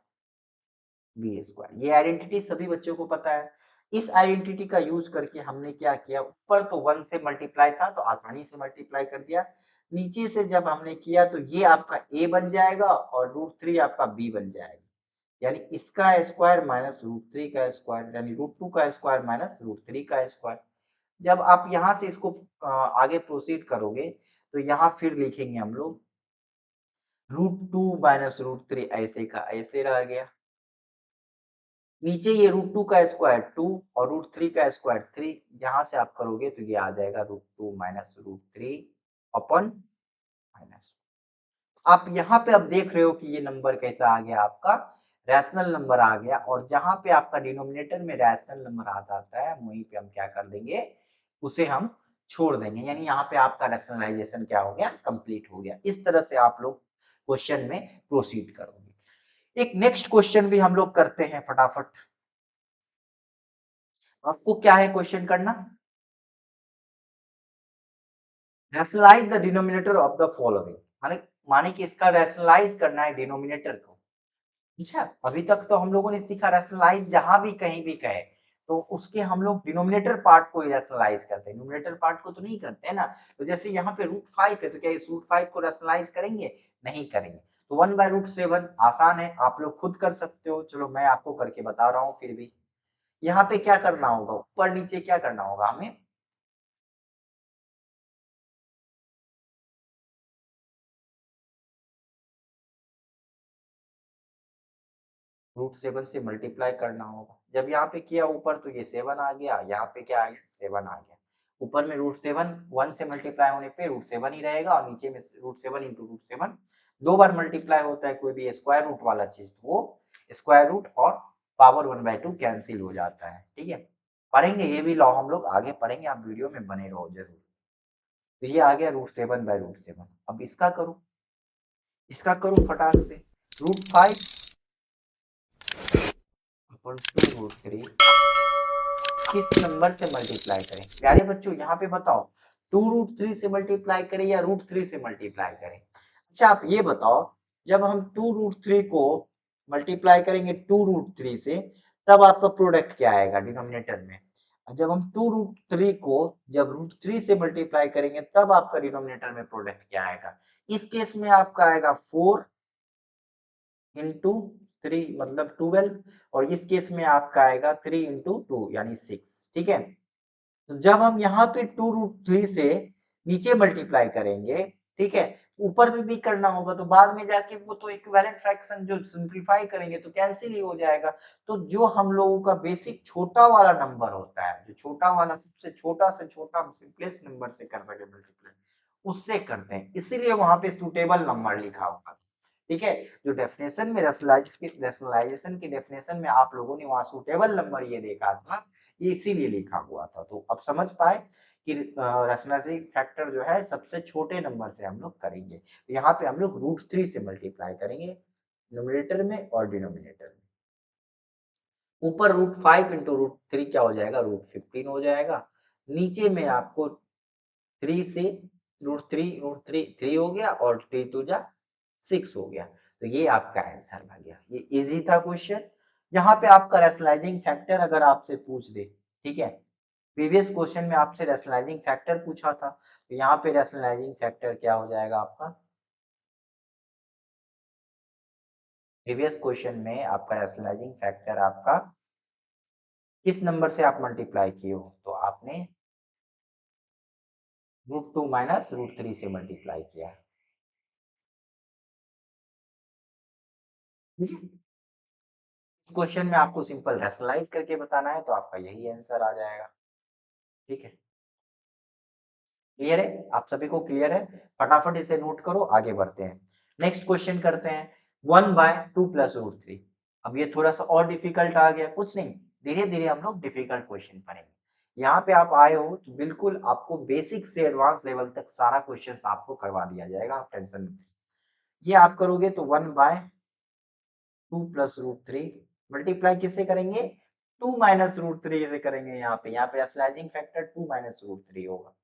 B square. ये आइडेंटिटी सभी बच्चों को पता है। इस आइडेंटिटी का यूज करके हमने क्या किया, ऊपर तो 1 से मल्टीप्लाई था तो आसानी से मल्टीप्लाई कर दिया, नीचे से जब हमने किया तो ये आपका a बन जाएगा और √3 आपका b बन जाएगा, यानी इसका स्क्वायर माइनस √3 का स्क्वायर, यानी √2 का स्क्वायर माइनस √3 का स्क्वायर। जब आप यहाँ से इसको आगे प्रोसीड करोगे तो यहाँ फिर लिखेंगे हम लोग √2 माइनस √3 ऐसे का ऐसे रह गया। नीचे ये √2 का स्क्वायर 2 और √3 का स्क्वायर 3, यहाँ से आप करोगे तो ये आ जाएगा √2 माइनस √3 अपन माइनस। आप यहाँ पे अब देख रहे हो कि ये नंबर कैसा आ गया, आपका रैशनल नंबर आ गया, और जहाँ पे आपका डिनोमिनेटर में रैशनल नंबर आ जाता है वहीं पे हम क्या कर देंगे, उसे हम छोड़ देंगे, यानी यहाँ पे आपका रैशनलाइजेशन क्या हो गया, कंप्लीट हो गया। इस तरह से आप लोग क्वेश्चन में प्रोसीड करोगे। एक नेक्स्ट क्वेश्चन भी हम लोग करते हैं फटाफट। आपको क्या है क्वेश्चन करना, rationalise the denominator of the following, माने माने कि इसका रैशनलाइज करना है डिनोमिनेटर को। अच्छा, अभी तक तो हम लोगों ने सीखा रैशनलाइज जहां भी कहीं भी कहे तो उसके हम लोग डिनोमिनेटर पार्ट को ही रैशनलाइज करते हैं, न्यूमरेटर पार्ट को तो नहीं करते हैं ना। तो जैसे यहाँ पे √5 है तो क्या इस √5 को रैशनलाइज करेंगे, नहीं करेंगे। तो 1/√7 आसान है, आप लोग खुद कर सकते हो, चलो मैं आपको करके बता रहा हूँ। फिर भी यहाँ पे क्या करना होगा, ऊपर नीचे क्या करना होगा हमें, √7 से मल्टीप्लाई करना होगा। जब यहाँ पे किया ऊपर तो ये 7 आ गया, यहाँ पे क्या आ गया, 7 आ गया। ऊपर में √7 1 से मल्टीप्लाई होने पे √7 ही रहेगा, और नीचे में √7 इंटू √7 दो बार मल्टीप्लाई होता है कोई भी स्क्वायर रूट वाला चीज, तो वो स्क्वायर रूट और पावर 1/2 कैंसिल हो जाता है। ठीक है, पढ़ेंगे ये भी लॉ हम लोग आगे पढ़ेंगे, आप वीडियो में बने रहो जरूर। तो ये आ गया √7/√7। अब इसका करूँ फटाक से, √5 अपन 2√3 किस नंबर से मल्टीप्लाई करें। प्यारे बच्चों यहाँ पे बताओ, 2√3 से मल्टीप्लाई करें या √3 से मल्टीप्लाई करें। अच्छा आप ये बताओ, जब हम 2√3 को मल्टीप्लाई करेंगे 2√3 से, तब आपका प्रोडक्ट क्या आएगा डिनोमिनेटर में। जब हम 2√3 को जब √3 से मल्टीप्लाई करेंगे तब आपका डिनोमिनेटर में प्रोडक्ट क्या आएगा। इस केस में आपका आएगा 4 इंटू 3 मतलब 12, और इस केस में आपका आएगा 3 इंटू 2 यानी 6। ठीक है, तो जब हम यहाँ पे 2√3 से नीचे मल्टीप्लाई करेंगे, ठीक है, ऊपर में भी करना होगा, तो बाद में जाके वो तो इक्विवेलेंट फ्रैक्शन जो सिंपलीफाई करेंगे तो कैंसिल ही हो जाएगा। तो जो हम लोगों का बेसिक छोटा वाला नंबर होता है, जो छोटा वाला सबसे छोटा से छोटा हम सिंपलेस्ट नंबर से कर सके मल्टीप्लाई, उससे करते हैं, इसीलिए वहां पे सुटेबल नंबर लिखा होगा। ठीक है, जो डेफिनेशन में रैशनलाइजेशन की डेफिनेशन में आप लोगों ने वहां सुटेबल नंबर ये देखा था, ये इसीलिए लिखा हुआ था। तो अब समझ पाए कि रैशनलाइजिंग फैक्टर जो है सबसे छोटे नंबर से हम लोग करेंगे। तो यहाँ पे हम लोग √3 से मल्टीप्लाई करेंगे न्यूमरेटर में और डिनोमिनेटर में। ऊपर √5 इंटू √3 क्या हो जाएगा, √15 हो जाएगा। नीचे में आपको 3 से √3 3 हो गया, और 3 2 जा 6 हो गया। तो ये आपका आंसर आ गया। ये इजी था क्वेश्चन। यहाँ पे आपका रैशनलाइजिंग फैक्टर अगर आपसे पूछ दे, ठीक है, प्रीवियस क्वेश्चन में आपसे रैशनलाइजिंग फैक्टर पूछा था, तो यहाँ पे रैशनलाइजिंग फैक्टर क्या हो जाएगा आपका, प्रीवियस क्वेश्चन में आपका रैशनलाइजिंग फैक्टर आपका किस नंबर से आप मल्टीप्लाई किए हो, तो आपने √2 माइनस √3 से मल्टीप्लाई किया। ठीक है, इस क्वेश्चन में आपको सिंपल रैशनलाइज करके बताना है, तो आपका यही आंसर आ जाएगा। ठीक है, क्लियर है, आप सभी को क्लियर है। फटाफट इसे नोट करो, आगे बढ़ते हैं। नेक्स्ट क्वेश्चन करते हैं, 1/2 प्लस √3। अब ये थोड़ा सा और डिफिकल्ट आ गया, कुछ नहीं, धीरे धीरे हम लोग डिफिकल्ट क्वेश्चन पढ़ेंगे। यहाँ पे आप आए हो तो बिल्कुल आपको बेसिक से एडवांस लेवल तक सारा क्वेश्चन आपको करवा दिया जाएगा, आप टेंशन मत। ये आप करोगे तो 1/2 प्लस √3 मल्टीप्लाई किससे करेंगे, 2 माइनस √3 से करेंगे। यहाँ पे रैशनलाइजिंग फैक्टर 2 माइनस √3 होगा।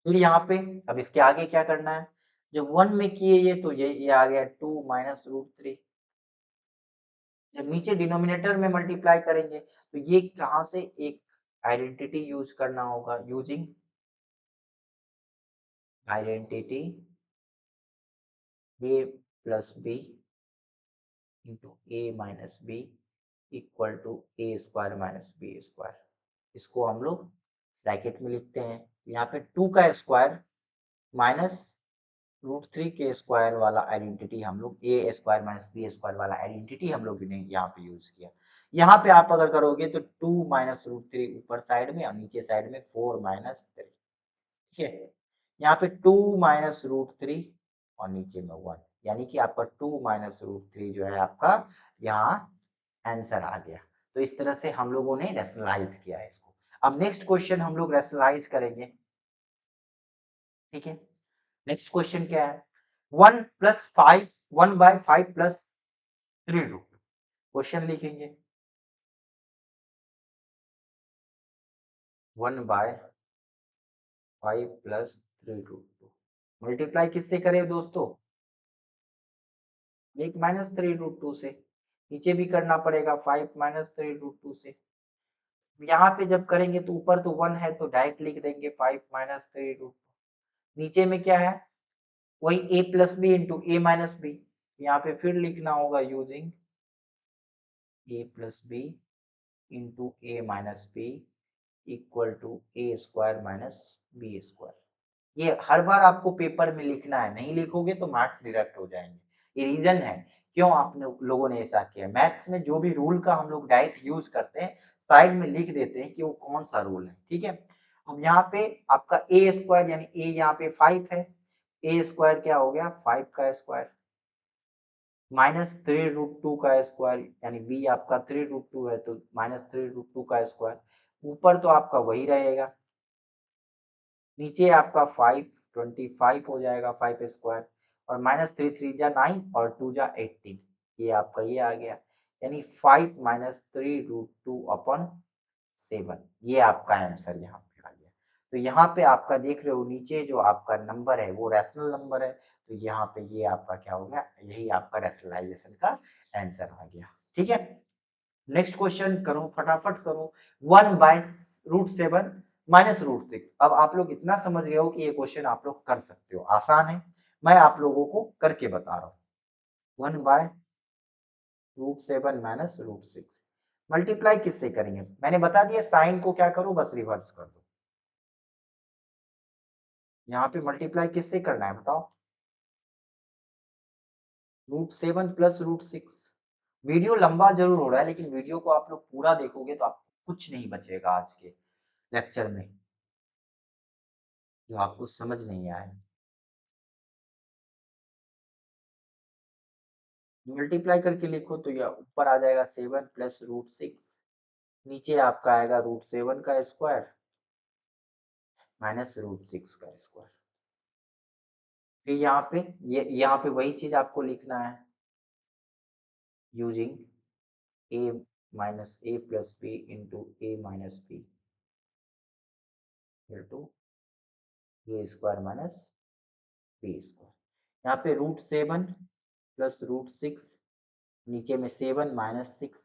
फिर यहाँ पे अब इसके आगे क्या करना है, जब 1 में किए ये तो ये आ गया 2 माइनस √3। जब नीचे डिनोमिनेटर में मल्टीप्लाई करेंगे तो ये कहाँ से एक आइडेंटिटी यूज करना होगा, using identity a plus B into A minus b equal to a square minus B square. इसको हम लोग ब्रैकेट में लिखते हैं। यहाँ पे 2 का स्क्वायर माइनस रूट थ्री के स्क्वायर वाला आइडेंटिटी हम लोग ए स्क्वायर माइनस बी स्क्वायर वाला आइडेंटिटी हम लोग ने यहाँ पे यूज किया। यहाँ पे आप अगर करोगे तो टू माइनस रूट थ्री ऊपर साइड में और नीचे साइड में फोर माइनस थ्री, ठीक है। यहाँ पे टू माइनस रूट थ्री और नीचे में वन, यानी कि आपका टू माइनस रूट थ्री जो है आपका यहाँ आंसर आ गया। तो इस तरह से हम लोगों ने रैशनलाइज किया है इसको। अब नेक्स्ट क्वेश्चन हम लोग रैशनलाइज करेंगे, ठीक है। नेक्स्ट क्वेश्चन क्या है, one plus five, one by five plus three root. Question लिखेंगे one by five plus three root two, multiply किससे करें दोस्तों, एक माइनस थ्री रूट टू से, नीचे भी करना पड़ेगा five minus three root two से। यहाँ पे जब करेंगे तो ऊपर तो वन है तो डायरेक्ट लिख देंगे फाइव माइनस थ्री रूट, नीचे में क्या है वही a plus B into A minus b, यहाँ पे फिर लिखना होगा using a plus B into A minus b equal to a square minus B square. ये हर बार आपको पेपर में लिखना है, नहीं लिखोगे तो मार्क्स डिडक्ट हो जाएंगे। ये रीजन है क्यों आप लोगों ने ऐसा किया। मैथ्स में जो भी रूल का हम लोग डायरेक्ट यूज करते हैं साइड में लिख देते हैं कि वो कौन सा रूल है, ठीक है। अब यहाँ पे आपका ए स्क्वायर यानी ए यहाँ पे फाइव है, ए स्क्वायर क्या हो गया फाइव का square minus three root two का स्क्वायर यानी बी आपका थ्री रूट टू है तो माइनस थ्री रूट टू का स्क्वायर, ऊपर तो आपका वही रहेगा, नीचे आपका फाइव ट्वेंटी फाइव हो जाएगा फाइव स्क्वायर और माइनस थ्री थ्री जा नाइन और टू जा एटीन, ये आपका ये आ गया यानी five minus three root two upon seven, ये आपका आंसर यहाँ पे आ गया। तो यहाँ पे आपका देख रहे हो नीचे जो आपका नंबर है वो रैशनल नंबर है, तो यहाँ पे ये आपका क्या हो गया, यही आपका रैशनलाइजेशन का आंसर आ गया, ठीक है। नेक्स्ट क्वेश्चन करो फटाफट करो, one by root seven minus root six. अब आप लोग इतना समझ गए हो कि ये क्वेश्चन आप लोग कर सकते हो, आसान है, मैं आप लोगों को करके बता रहा हूँ। One by root seven minus root six multiply किससे करेंगे, मैंने बता दिया साइन को क्या करो बस रिवर्स कर दो। यहाँ पे मल्टीप्लाई किससे करना है बताओ, root seven plus root six. Video लंबा जरूर हो रहा है लेकिन वीडियो को आप लोग पूरा देखोगे तो आपको कुछ नहीं बचेगा आज के लेक्चर में जो आपको समझ नहीं आए। मल्टीप्लाई करके लिखो तो यह ऊपर आ जाएगा सेवन प्लस रूट सिक्स, नीचे आपका आएगा रूट सेवन का स्क्वायर माइनस रूट सिक्स का स्क्वायर। फिर यहाँ पे ये यहाँ पे वही चीज आपको लिखना है using a minus a plus B into A minus b to a square minus B square. यहाँ पे root seven plus root six, नीचे में सेवन माइनस सिक्स,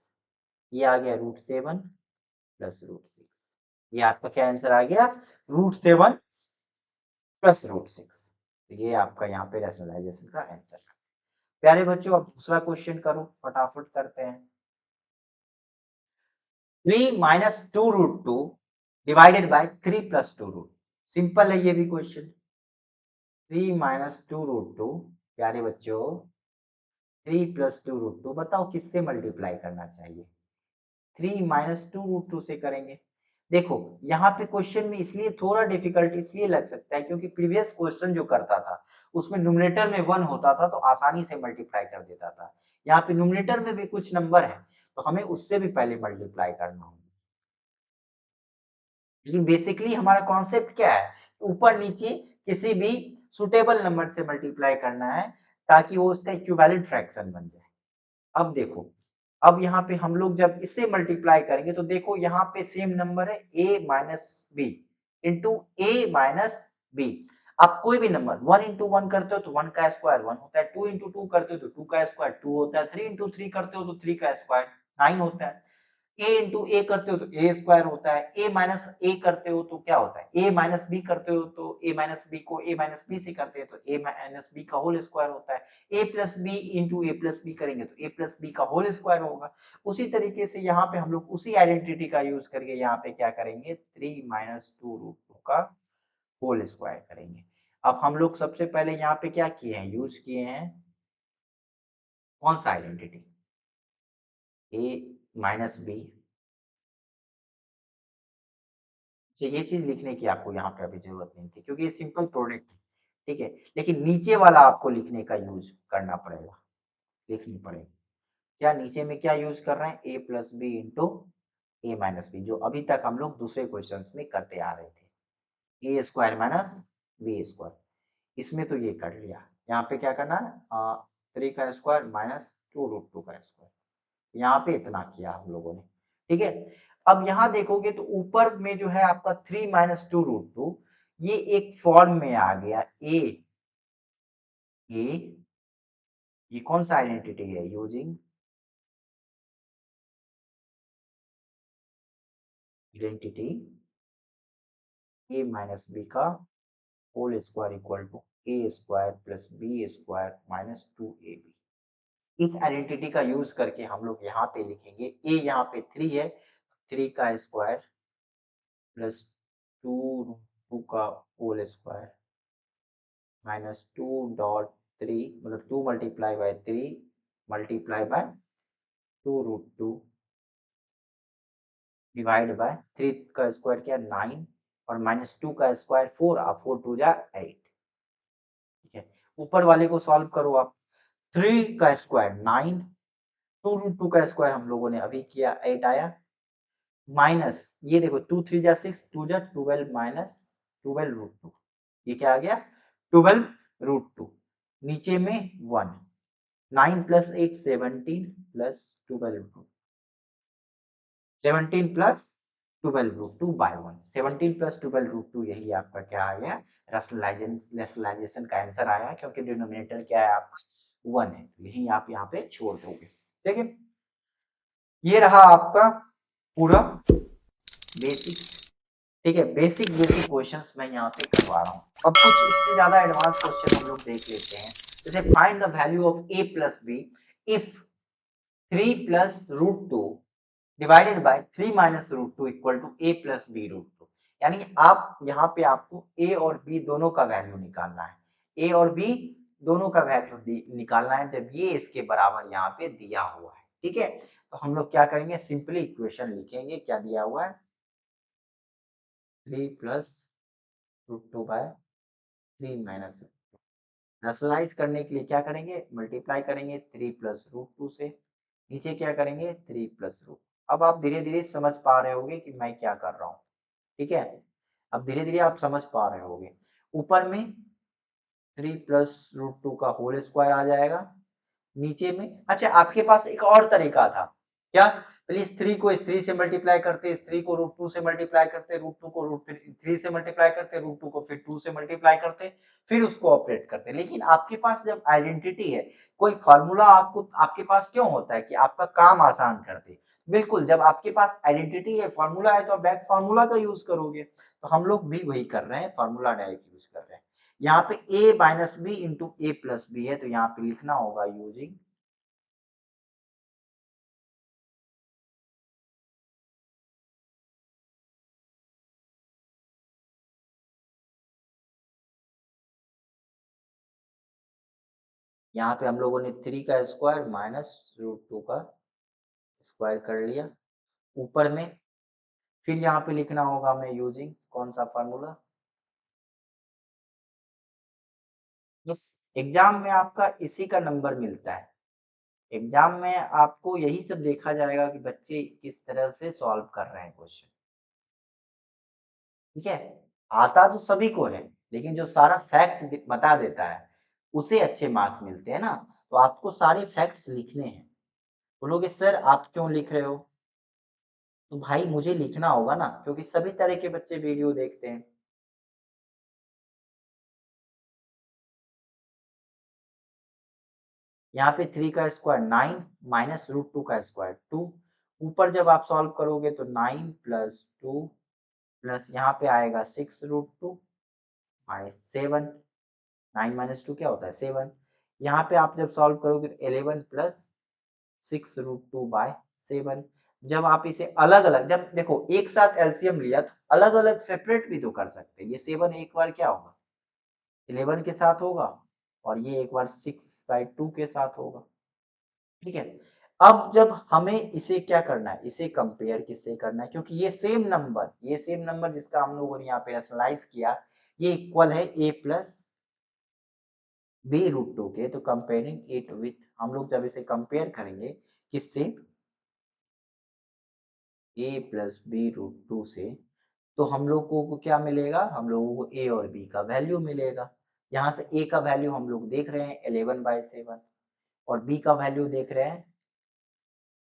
ये आ गया root seven plus root six, ये आपका क्या आंसर आ गया root seven plus root six. ये आपका यहाँ पे रैशनलाइजेशन का आंसर है। प्यारे बच्चों अब दूसरा क्वेश्चन करो फटाफट करते हैं, three minus two root two divided by three plus two root, simple है ये भी question. Three minus two root two, प्यारे बच्चों three plus two root two बताओ किससे मल्टीप्लाई करना चाहिए, three minus two root two से करेंगे। देखो यहाँ पे क्वेश्चन में इसलिए थोड़ा डिफिकल्ट इसलिए लग सकता है क्योंकि प्रीवियस क्वेश्चन जो करता था उसमें न्यूमरेटर में वन होता था तो आसानी से मल्टीप्लाई कर देता था, यहाँ पे न्यूमरेटर में भी कुछ नंबर है तो हमें उससे भी पहले मल्टीप्लाई करना होगा। लेकिन बेसिकली हमारा कॉन्सेप्ट क्या है, ऊपर नीचे किसी भी सुटेबल नंबर से मल्टीप्लाई करना है ताकि वो उसका इक्विवेलेंट फ्रैक्शन बन जाए। अब देखो अब यहाँ पे हम लोग जब इससे मल्टीप्लाई करेंगे तो देखो यहाँ पे सेम नंबर है a minus b into A minus b. आप कोई भी नंबर वन इंटू वन करते हो तो वन का स्क्वायर वन होता है, टू इंटू टू करते हो तो टू का स्क्वायर टू होता है, थ्री इंटू थ्री करते हो तो थ्री का स्क्वायर नाइन होता है, ए इंटू ए करते हो तो ए स्क्वायर होता है, ए माइनस ए करते हो तो क्या होता है, ए माइनस बी करते हो तो ए माइनस बी को ए माइनस बी से करते हैं तो ए माइनस बी का होल स्क्वायर होता है, a plus B into a plus B करेंगे तो ए प्लस बी का होल स्क्वायर होगा। उसी तरीके से यहाँ पे हम लोग उसी आइडेंटिटी का यूज करके यहाँ पे क्या करेंगे three minus two root two का होल स्क्वायर करेंगे। अब हम लोग सबसे पहले यहाँ पे क्या किए हैं, यूज किए हैं कौन सा आइडेंटिटी, ए माइनस बी। ये चीज लिखने की आपको यहाँ पे अभी जरूरत नहीं थी क्योंकि ये सिंपल प्रोडक्ट है, ठीक है। लेकिन नीचे वाला आपको लिखने का यूज करना पड़ेगा, लिखनी पड़ेगी। क्या नीचे में क्या यूज कर रहे हैं, ए प्लस बी इंटू ए माइनस बी, जो अभी तक हम लोग दूसरे क्वेश्चन में करते आ रहे थे, ए स्क्वायर माइनस बी स्क्वायर। इसमें तो ये कर लिया, यहाँ पे क्या करना है, 3 का स्क्वायर माइनस 2√2 का स्क्वायर, यहाँ पे इतना किया हम लोगों ने, ठीक है। अब यहाँ देखोगे तो ऊपर में जो है आपका 3 माइनस 2√2, ये एक फॉर्म में आ गया ए, ए, ये कौन सा आइडेंटिटी है, using identity a minus b का whole square equal to a square plus b square minus 2ab। इस आइडेंटिटी का यूज करके हम लोग यहाँ पे लिखेंगे, ए यहाँ पे 3 है, 3 का स्क्वायर प्लस 2√2 का होल स्क्वायर माइनस 2.3, मतलब 2 multiply by 3 multiply by 2√2 divide by 3 का स्क्वायर क्या 9 और माइनस 2 का स्क्वायर 4, 4 2 जा 8, ठीक है। ऊपर वाले को सॉल्व करो आप, 3 का स्क्वायर 9, 2√2 का स्क्वायर हम लोगों ने अभी किया 8 आया, माइनस ये देखो 2 3 जा 6, 2 जा 12 माइनस 12√2, ये क्या आ गया 12√2, नीचे में 1, 9 plus 8 17 plus 12√2, 17 plus 12√2 by 1, 17 plus 12√2, यही आपका क्या आ गया, रैशनलाइजेशन का आंसर आया, क्योंकि डिनोमिनेटर क्या है आपका 1 है, यही आप यहाँ पे छोड़ दोगे, ठीक है। ये रहा आपका पूरा बेसिक, ठीक है। बेसिक बेसिक क्वेश्चंस मैं यहाँ पे करवा रहा हूँ। अब कुछ इससे ज्यादा एडवांस क्वेश्चन हम लोग देख लेते हैं, जैसे find the value of a plus b if 3 plus root two divided by 3 minus root two equal to a plus b root two. यानी आप यहाँ पे आपको a और b दोनों का वैल्यू निकालना है, a और b दोनों का वैल्यू निकालना है जब ये इसके बराबर यहाँ पे दिया हुआ है, ठीक है। तो हम लोग क्या करेंगे, सिंपली इक्वेशन लिखेंगे, क्या दिया हुआ है 3 plus root two by 3 minus, rationalise करने के लिए क्या करेंगे, मल्टीप्लाई करेंगे 3 प्लस रूट टू से, नीचे क्या करेंगे 3 प्लस रूट। अब आप धीरे धीरे समझ पा रहे होंगे कि मैं क्या कर रहा हूँ, ठीक है। अब धीरे धीरे आप समझ पा रहे होंगे, ऊपर में 3 प्लस रूट टू का होल स्क्वायर आ जाएगा, नीचे में अच्छा आपके पास एक और तरीका था, क्या, पहले इस 3 को इस 3 से मल्टीप्लाई करते, इस 3 को रूट 2 से मल्टीप्लाई करते, रूट 2 को रूट 3 से मल्टीप्लाई करते, रूट 2 को फिर 2 से मल्टीप्लाई करते, फिर उसको ऑपरेट करते। लेकिन आपके पास जब आइडेंटिटी है, कोई फार्मूला आपको आपके पास क्यों होता है कि आपका काम आसान कर दे, बिल्कुल जब आपके पास आइडेंटिटी है, फार्मूला है, तो आप डायरेक्ट फार्मूला का यूज करोगे। तो हम लोग भी वही कर रहे हैं, फार्मूला डायरेक्ट यूज कर रहे हैं। यहाँ पे a minus b into a plus b है, तो यहाँ पे लिखना होगा यूजिंग यहाँ पे हम लोगों ने 3 का स्क्वायर माइनस रूट टू का स्क्वायर कर लिया, ऊपर में फिर यहाँ पे लिखना होगा हमें यूजिंग कौन सा फार्मूला, इस एग्जाम में आपका इसी का नंबर मिलता है। एग्जाम में आपको यही सब देखा जाएगा कि बच्चे किस तरह से सॉल्व कर रहे हैं क्वेश्चन, ठीक है। आता तो सभी को है, लेकिन जो सारा फैक्ट बता देता है उसे अच्छे मार्क्स मिलते हैं ना। तो आपको सारे फैक्ट्स लिखने हैं। बोलोगे सर आप क्यों लिख रहे हो, तो भाई मुझे लिखना होगा ना, क्योंकि सभी तरह के बच्चे वीडियो देखते हैं। यहाँ पे 3 का स्क्वायर 9 माइनस रूट टू का स्क्वायर 2, ऊपर जब आप सॉल्व करोगे तो 9 प्लस 2 प्लस यहाँ पे आएगा 6 रूट टू बाय 7, 9 माइनस 2 क्या होता है 7, यहाँ पे आप जब सॉल्व करोगे तो 11 प्लस 6 रूट टू बाय 7। जब आप इसे अलग अलग, जब देखो एक साथ एलसीएम लिया तो अलग अलग सेपरेट भी तो कर सकते हैं, ये 7 एक बार क्या होगा 11 के साथ होगा और ये एक बार 6/2 के साथ होगा, ठीक है? अब जब हमें इसे क्या करना है, इसे कंपेयर किससे करना है क्योंकि ये सेम नंबर जिसका हम लोगों ने यहाँ पे रैशनलाइज़ किया, ये इक्वल है a प्लस b√2 के, तो कंपेयरिंग इट विथ हम लोग जब इसे कंपेयर करेंगे किससे a प्लस b√2 से, तो हम लोगों को क्या मिलेगा? हम लोगों को a और b का वैल्यू मिलेगा। यहाँ से a का वैल्यू हम लोग देख रहे हैं 11/7 और b का वैल्यू देख रहे हैं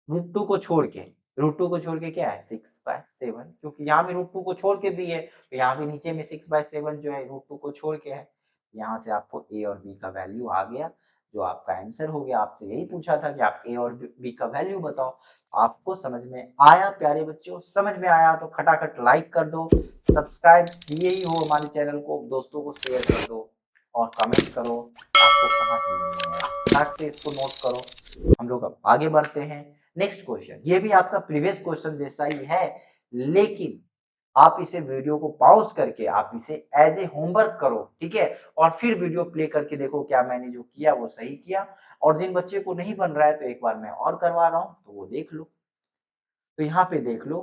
√2 को छोड़ के, √2 को छोड़ के क्या है 6/7 क्योंकि यहाँ भी √2 को छोड़ के भी है, तो यहाँ भी नीचे में 6/7 जो है √2 को छोड़ के है। यहाँ से आपको a और b का वैल्यू आ गया, जो आपका आंसर हो गया। आपसे यही पूछा था कि आप a और b का वैल्यू बताओ। आपको समझ में आया प्यारे बच्चों? समझ में आया तो खटाखट लाइक कर दो, सब्सक्राइब किए ही हो हमारे चैनल को, दोस्तों को शेयर कर दो और कमेंट करो आपको कहाँ समझ में आया। फटाक से इसको नोट करो। हम लोग अब आगे बढ़ते हैं। नेक्स्ट क्वेश्चन, ये भी आपका प्रीवियस क्वेश्चन जैसा ही है, लेकिन आप इसे वीडियो को पॉज करके आप इसे एज ए होमवर्क करो, ठीक है? और फिर वीडियो प्ले करके देखो क्या मैंने जो किया वो सही किया, और जिन बच्चे को नहीं बन रहा है तो एक बार मैं और करवा रहा हूँ तो वो देख लो। तो यहाँ पे देख लो,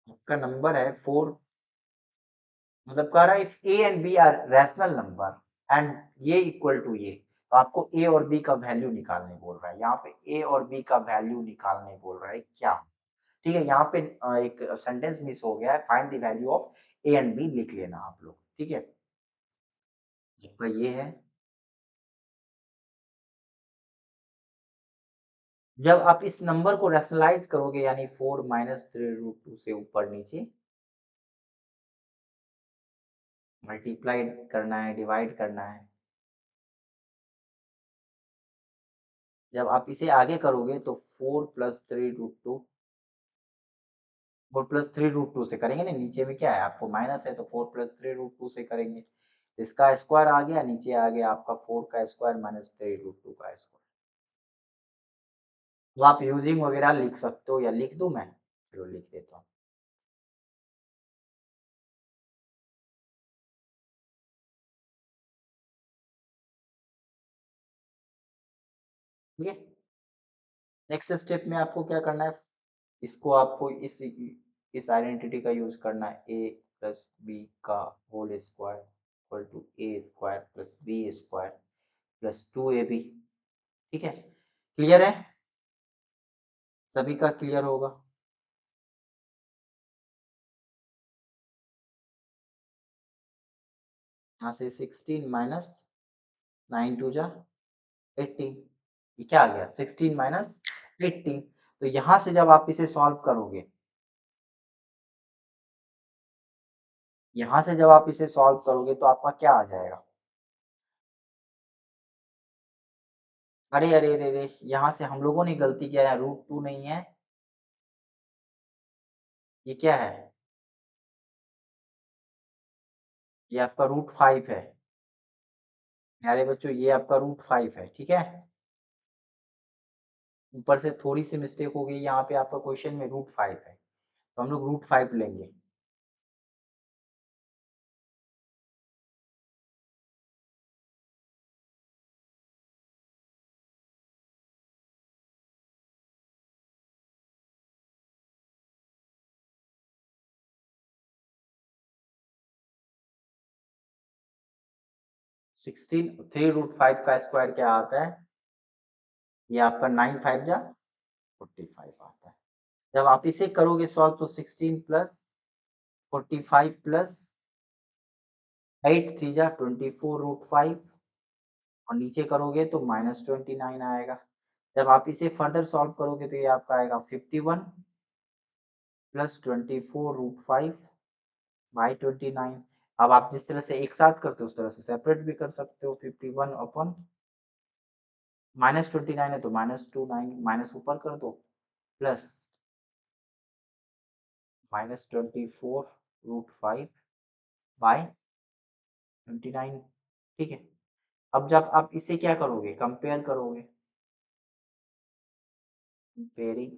आपका नंबर है 4, मतलब कह रहा है if a and b are rational number and ये इक्वल टू ये, तो आपको ए और बी का वैल्यू निकालने बोल रहा है। यहाँ पे ए और बी का वैल्यू निकालने बोल रहा है क्या? ठीक है, यहाँ पे एक सेंटेंस मिस हो गया है, find the value of a and b लिख लेना आप लोग, ठीक है? आपका ये है, जब आप इस नंबर को रैशनलाइज करोगे यानी 4 माइनस 3√2 से ऊपर नीचे मल्टीप्लाई करना है, डिवाइड करना है। जब आप इसे आगे करोगे तो 4 प्लस 3√2, 4 प्लस 3√2 से करेंगे ना, नीचे में क्या है आपको माइनस है तो 4 प्लस 3√2 से करेंगे। इसका स्क्वायर आ गया, नीचे आ गया आपका 4 का स्क्वायर माइनस 3√2 का स्क्वायर। तो आप यूजिंग वगैरह लिख सकते हो या लिख दूं मैं? चलो लिख देता हूँ। ठीक है, नेक्स्ट स्टेप में आपको क्या करना है, इसको आपको इस आइडेंटिटी का यूज करना है, ए प्लस बी का whole square equal to a square plus b square plus 2ab। ठीक है, क्लियर है? सभी का क्लियर होगा। यहाँ से 16 माइनस 9 टू जा 18, ये क्या आ गया 16 माइनस 18। तो यहाँ से जब आप इसे सॉल्व करोगे, यहाँ से जब आप इसे सॉल्व करोगे तो आपका क्या आ जाएगा? अरे अरे अरे अरे, यहाँ से हम लोगों ने गलती किया है, √2 नहीं है, ये क्या है? ये आपका √5 है। प्यारे बच्चों ये आपका √5 है, ठीक है? ऊपर से थोड़ी सी मिस्टेक हो गई, यहाँ पे आपका क्वेश्चन में √5 है, तो हम लोग √5 लेंगे। 16 3√5 का स्क्वायर क्या आता है? ये आपका 9 5 जा 45 आता है। जब आप इसे करोगे सॉल्व तो 16 प्लस 45 प्लस 8 3 जा 24√5 और नीचे करोगे तो -29 आएगा। जब आप इसे फर्दर सॉल्व करोगे तो ये आपका आएगा 51 प्लस 24√5 बाई 29। अब आप जिस तरह से एक साथ करते हो उस तरह से सेपरेट भी कर सकते हो। 51 अपन -29 है तो -29 माइनस ऊपर कर दो प्लस -24√5 बाय 29। ठीक है, अब जब आप इसे क्या करोगे कंपेयर करोगे, कंपेयरिंग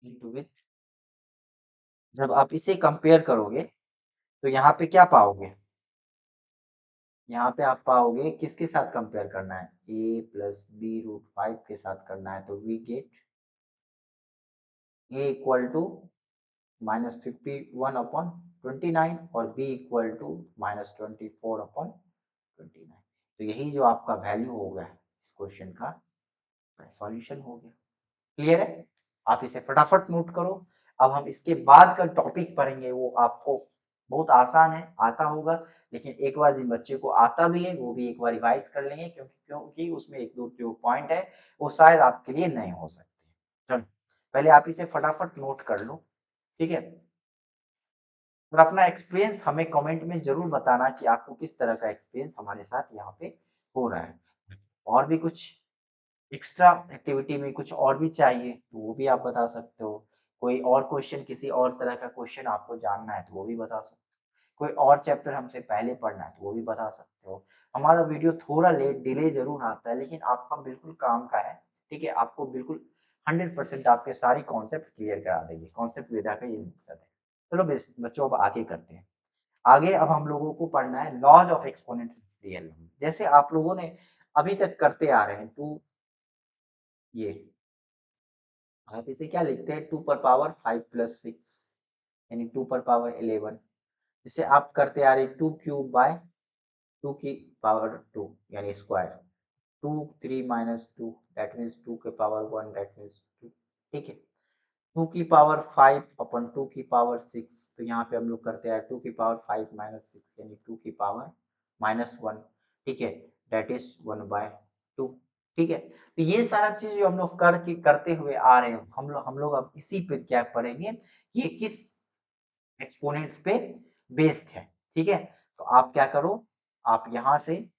इट विथ, जब आप इसे कंपेयर करोगे तो यहाँ पे क्या पाओगे? यहाँ पे आप पाओगे किसके साथ कंपेयर करना है, a प्लस बी रूट 5 के साथ करना है, तो we get a equal to -51/29 और b इक्वल टू -24/29। तो यही जो आपका वैल्यू होगा इस क्वेश्चन का सॉल्यूशन हो गया। क्लियर है? आप इसे फटाफट नोट करो। अब हम इसके बाद का टॉपिक पढ़ेंगे, वो आपको बहुत आसान है, आता होगा, लेकिन एक बार जिन बच्चे को आता भी है वो भी एक बार रिवाइज कर लेंगे, क्योंकि उसमें एक दो जो पॉइंट है वो शायद आपके लिए नए हो सकते हैं। चलो पहले आप इसे फटाफट नोट कर लो, ठीक है? और अपना एक्सपीरियंस हमें कमेंट में जरूर बताना कि आपको किस तरह का एक्सपीरियंस हमारे साथ यहाँ पे हो रहा है। और भी कुछ एक्स्ट्रा एक्टिविटी में कुछ और भी चाहिए तो वो भी आप बता सकते हो। कोई और क्वेश्चन, किसी और तरह का क्वेश्चन आपको जानना है तो वो भी बता सकते हो। कोई और चैप्टर हमसे पहले पढ़ना है तो वो भी बता सकते हो। हमारा वीडियो थोड़ा लेट डिले ज़रूर आता है, लेकिन आपका बिल्कुल काम का है, ठीक है? आपको बिल्कुल 100% आपके सारी कॉन्सेप्ट क्लियर करा देंगे। कॉन्सेप्ट विद्या का ये मकसद है। चलो बच्चों अब आगे करते हैं। आगे अब हम लोगों को पढ़ना है लॉज ऑफ एक्सपोनेंट्स रियल। जैसे आप लोगों ने अभी तक करते आ रहे हैं, टू ये आप इसे क्या लिखते हैं, 2 पर पावर 5 + 6 यानी 2 पर पावर 11। जिसे आप करते आ रहे 2³ / 2 की पावर 2 यानी स्क्वायर, 2 3 - 2 दैट मीन्स 2 के पावर 1 दैट मीन्स 2, ठीक है? 2 की पावर 5/2 की पावर 6, तो यहाँ पे हम लोग करते हैं 2 की पावर 5 - 6 यानी 2 की पावर -1, ठीक है? दैट इज 1/2, ठीक है? तो ये सारा चीज जो हम लोग करते हुए आ रहे हैं, हम लोग अब इसी पे क्या पढ़ेंगे, ये किस एक्सपोनेंट्स पे बेस्ड है, ठीक है? तो आप क्या करो, आप यहाँ से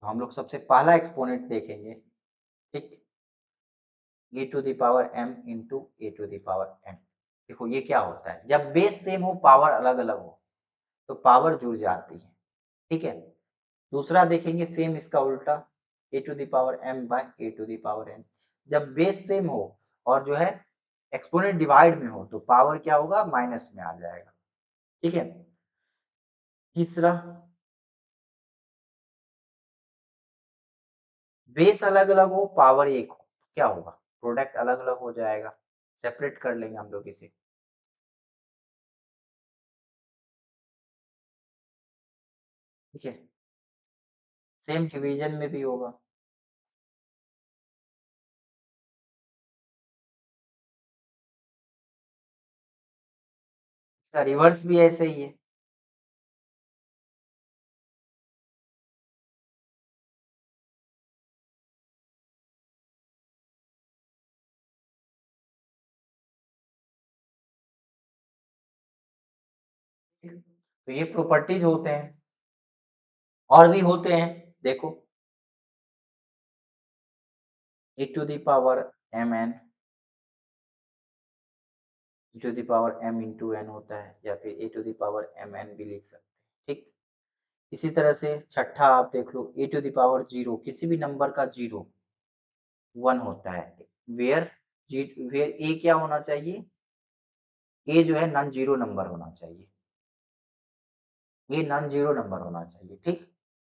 हम लोग सबसे पहला एक्सपोनेंट देखेंगे, ठीक? e⁻m into e⁻n। देखो ये क्या होता है, जब बेस सेम हो पावर अलग अलग हो तो पावर जुड़ जाती है, ठीक है? दूसरा देखेंगे सेम इसका उल्टा, a⁻m/a⁻n। जब बेस सेम हो और जो है एक्सपोनेंट डिवाइड में हो तो पावर क्या होगा, माइनस में आ जाएगा, ठीक है? तीसरा, बेस अलग अलग हो पावर एक हो, क्या होगा, प्रोडक्ट अलग अलग हो जाएगा। सेपरेट कर लेंगे हम लोग इसे, ठीक है? सेम डिवीजन में भी होगा। इसका रिवर्स भी ऐसे ही है। तो ये प्रॉपर्टीज होते हैं, और भी होते हैं, देखो e⁻mn, e⁻m इंटू n होता है, या फिर e⁻mn भी लिख सकते हैं, ठीक? इसी तरह से छठा आप देख लो, e⁻0 किसी भी नंबर का 0 1 होता है, वेयर वेयर ए क्या होना चाहिए, ए जो है नॉन जीरो नंबर होना चाहिए, ये नॉन जीरो नंबर होना चाहिए, ठीक?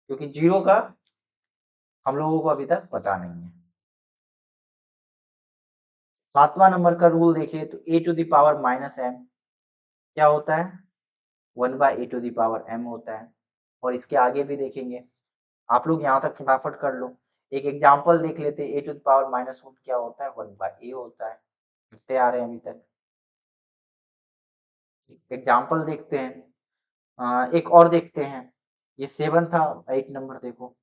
क्योंकि जीरो का हम लोगों को अभी तक पता नहीं है। सातवां नंबर का रूल देखिए तो a⁻−m क्या होता है, 1/a⁻m होता है। और इसके आगे भी देखेंगे, आप लोग यहाँ तक फटाफट कर लो। एक एग्जांपल देख लेते हैं, a⁻−1 क्या होता है, 1/a होता है। लिखते आ रहे हैं अभी तक। एग्जांपल देखते हैं, एक और देखते हैं, ये 7 था, 8 नंबर देखो।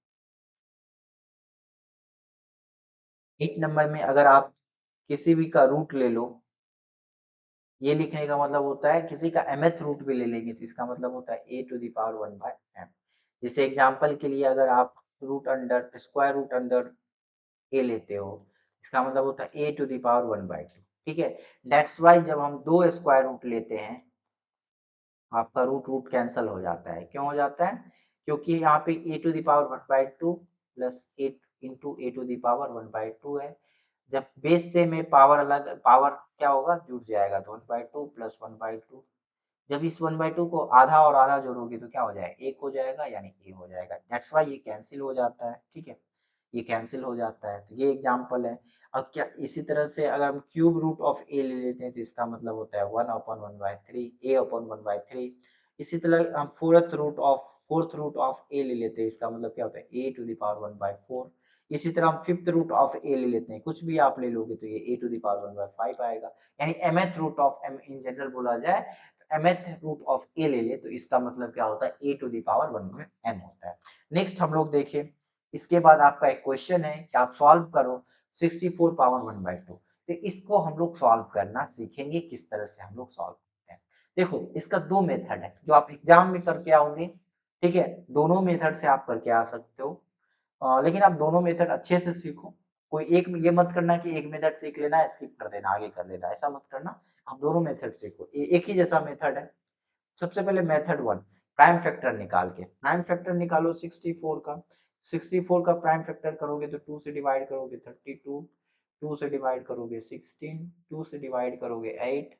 8 नंबर में अगर आप किसी भी का रूट ले लो, ये लिखने का मतलब होता है किसी का mth रूट भी ले लेंगे तो इसका मतलब होता है a⁻1/m। जैसे एग्जांपल के लिए अगर आप root under square root under a लेते हो, इसका मतलब होता है a⁻1/2, ठीक है? दैट्स व्हाई जब हम दो स्क्वायर रूट लेते हैं, आपका रूट रूट कैंसल हो जाता है। क्यों हो जाता है? क्योंकि यहाँ पे a⁻1/2 plus eight into a to the power 1/2 है। जब बेस से में पावर अलग, पावर क्या होगा, जुड़ जाएगा, तो 1/2 प्लस 1/2। जब इस 1/2 को आधा और आधा जोड़ोगे तो क्या हो जाएगा, एक हो जाएगा, यानी ए हो जाएगा। दैट्स वाई ये कैंसिल हो जाता है, ठीक है, ये कैंसिल हो जाता है। तो ये एग्जांपल है। अब क्या इसी तरह से अगर हम क्यूब रूट ऑफ ए ले लेते हैं तो इसका मतलब होता है 1/1/3, a/1/3। इसी तरह हम फोर्थ रूट ऑफ ए ले लेते हैं, इसका मतलब क्या होता है a टू द पावर 1/4। इसी तरह हम फिफ्थ रूट ऑफ ए ले लेते हैं, कुछ भी आप ले लोगे तो ये a टू द पावर 1/5 आएगा। यानी mth root of m in general बोला जाए, mth रूट ऑफ a ले ले तो इसका मतलब क्या होता है a to the power 1/m होता है। नेक्स्ट हम लोग देखें, इसके बाद आपका एक क्वेश्चन है कि आप सॉल्व करो 64 पावर 1/2। तो इसको हम लोग सॉल्व करना सीखेंगे, किस तरह से हम लोग सॉल्व करते हैं। देखो इसका दो मेथड है जो आप एग्जाम में करके आओगे, ठीक है, दोनों मेथड से आप करके आ सकते हो। लेकिन आप दोनों मेथड अच्छे से सीखो। कोई एक ये मत करना कि एक मेथड सीख लेना स्किप कर देना आगे कर देना, ऐसा मत करना। आप दोनों मेथड सीखो, एक ही जैसा मेथड है। सबसे पहले मेथड 1, प्राइम फैक्टर निकाल के, प्राइम फैक्टर निकालो 64 का। 64 का प्राइम फैक्टर करोगे तो 2 से डिवाइड करोगे 32, 2 से डिवाइड करोगे 16, 2 से डिवाइड करोगे 8,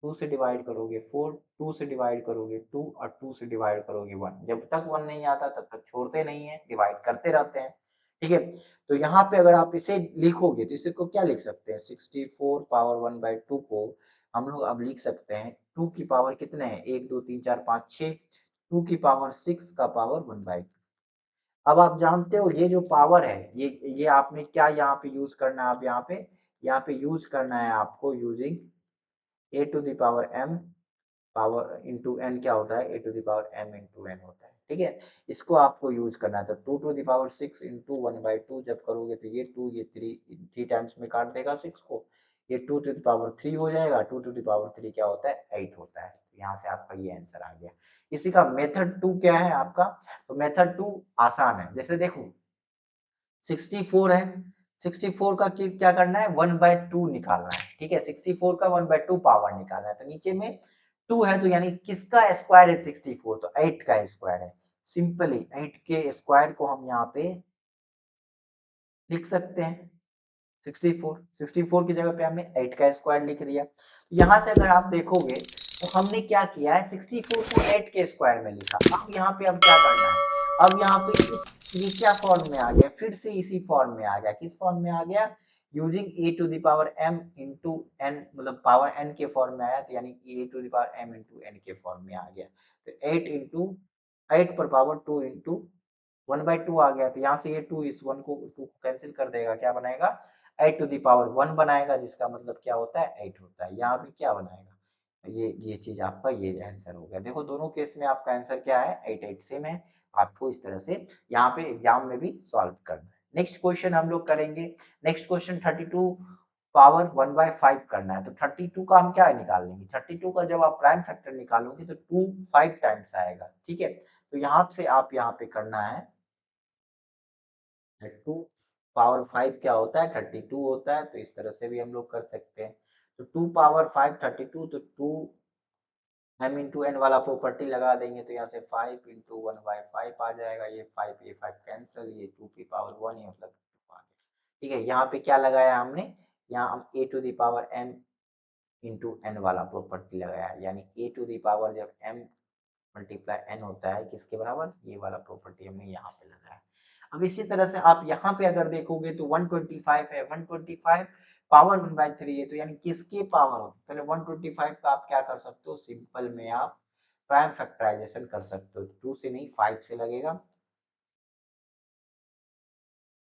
2 से डिवाइड करोगे 4, 2 से डिवाइड करोगे 2 और 2 से डिवाइड करोगे 1। जब तक 1 नहीं आता तब तक छोड़ते नहीं है, डिवाइड करते रहते हैं, ठीक है। तो यहाँ पे अगर आप इसे लिखोगे तो इसे को क्या लिख सकते हैं, 64 पावर 1/2 को हम लोग अब लिख सकते हैं 2 की पावर कितने हैं, 1 2 3 4 5 6, 2 की पावर 6 का पावर 1/2। अब आप जानते हो ये जो पावर है ये आपने क्या यहाँ पे यूज करना है, आप यहाँ पे यूज करना है आपको using a to the power m power into n क्या होता है, a to the power m into n होता है, ठीक है। इसको आपको यूज करना है। तो 2 टू द पावर 6 इंटू 1/2 जब करोगे तो ये 2 ये 3 टाइम्स में काट देगा 6 को, ये 2 टू द पावर 3 हो जाएगा, 2 टू द पावर 3 क्या होता है, 8 होता है। यहाँ से आपका ये आंसर आ गया। इसी का मेथड 2 क्या है आपका, तो मेथड 2 आसान है। जैसे देखो 64 है, 64 का क्या करना है, 1/2 निकालना है, ठीक है। 64 का 1/2 पावर निकालना है, तो नीचे में 2 है तो यानी किसका स्क्वायर है 64, तो 8 का स्क्वायर है। सिंपली 8 के स्क्वायर को हम यहाँ पे लिख सकते हैं 64, 64 की जगह पे हमने 8 का स्क्वायर लिख दिया। यहाँ से अगर आप देखोगे तो हमने क्या किया है, 64 को 8 के स्क्वायर में लिखा। अब यहाँ पे अब क्या करना है, अब यहाँ पे ये क्या फॉर्म में आ गया, फिर से इसी फॉर्म में आ गया। किस फॉर्म में आ गया, using a to the power m into n, मतलब पावर n के फॉर्म में आया, तो यानी a to the power m into n के फॉर्म में आ गया। तो 8 इंटू 8 पर पावर 2 इंटू 1/2 आ गया। तो यहाँ से ये 2 इस 1 को 2 को कैंसिल कर देगा, क्या बनाएगा, 8 टू द पावर 1 बनाएगा, जिसका मतलब क्या होता है 8 होता है। यहाँ पे क्या बनाएगा, ये चीज आपका ये आंसर हो गया। देखो दोनों केस में आपका आंसर क्या है, 8 8 सेम है। आपको इस तरह से यहाँ पे एग्जाम में भी सॉल्व करना है। नेक्स्ट क्वेश्चन हम लोग करेंगे। नेक्स्ट क्वेश्चन 32 पावर 1/5 करना है। तो 32 का हम क्या निकाल लेंगे, 32 का जब आप प्राइम फैक्टर निकालोगे तो 2 5 टाइम्स आएगा, ठीक है। तो यहाँ से आप यहाँ पे करना है 2 पावर 5 क्या होता है, 32 होता है। तो इस तरह से भी हम लोग कर सकते हैं। तो 2 पावर 5 32, तो 2 m इंटू एन वाला प्रॉपर्टी लगा देंगे तो यहाँ से 5 इंटू 1/5 आ जाएगा। ये 5 कैंसिल, ये 2 की पावर 1 ही मतलब 2 आ गया, ठीक है। यहाँ पे क्या लगाया हमने, यहाँ हम a to the power m into n वाला प्रॉपर्टी लगाया, यानी a टू द पावर जब m मल्टीप्लाई n होता है किसके बराबर, ये वाला प्रॉपर्टी हमने यहाँ पे लगाया। अब इसी तरह से आप यहाँ पे अगर देखोगे तो 125 है, 125 पावर 1/3 है, तो यानी किसके पावर हो, पहले 125 का आप क्या कर सकते हो, सिंपल में आप प्राइम फैक्टराइजेशन कर सकते हो। 2 से नहीं 5 से लगेगा,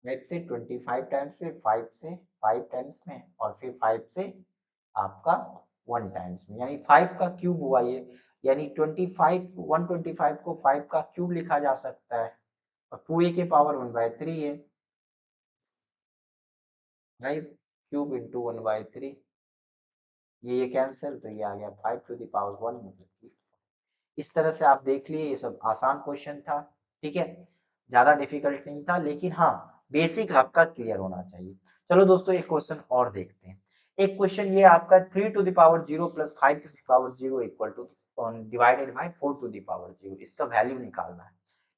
5 से 25 टाइम्स में, 5 से 5 टाइम्स में, और फिर 5 से आपका 1 टाइम्स में, यानी 5 का क्यूब हुआ ये, यानी 25 125 को 5 का क्यूब लिखा जा सकता है, और पूरे के पावर 1/3 है, 5 क्यूब इंटू 1/3, ये कैंसिल, तो ये आ गया 5 टू द पावर 1, मतलब कि इस तरह से आप देख लिए। ये सब आसान क्वेश्चन था, ठीक है, ज्यादा डिफिकल्ट नहीं था, लेकिन हाँ बेसिक आपका क्लियर होना चाहिए। चलो दोस्तों एक क्वेश्चन और देखते हैं। एक क्वेश्चन ये आपका 3 to the power 0 plus 5 to the power 0 equal to divided by 4 to the power 0, इसका वैल्यू निकालना है,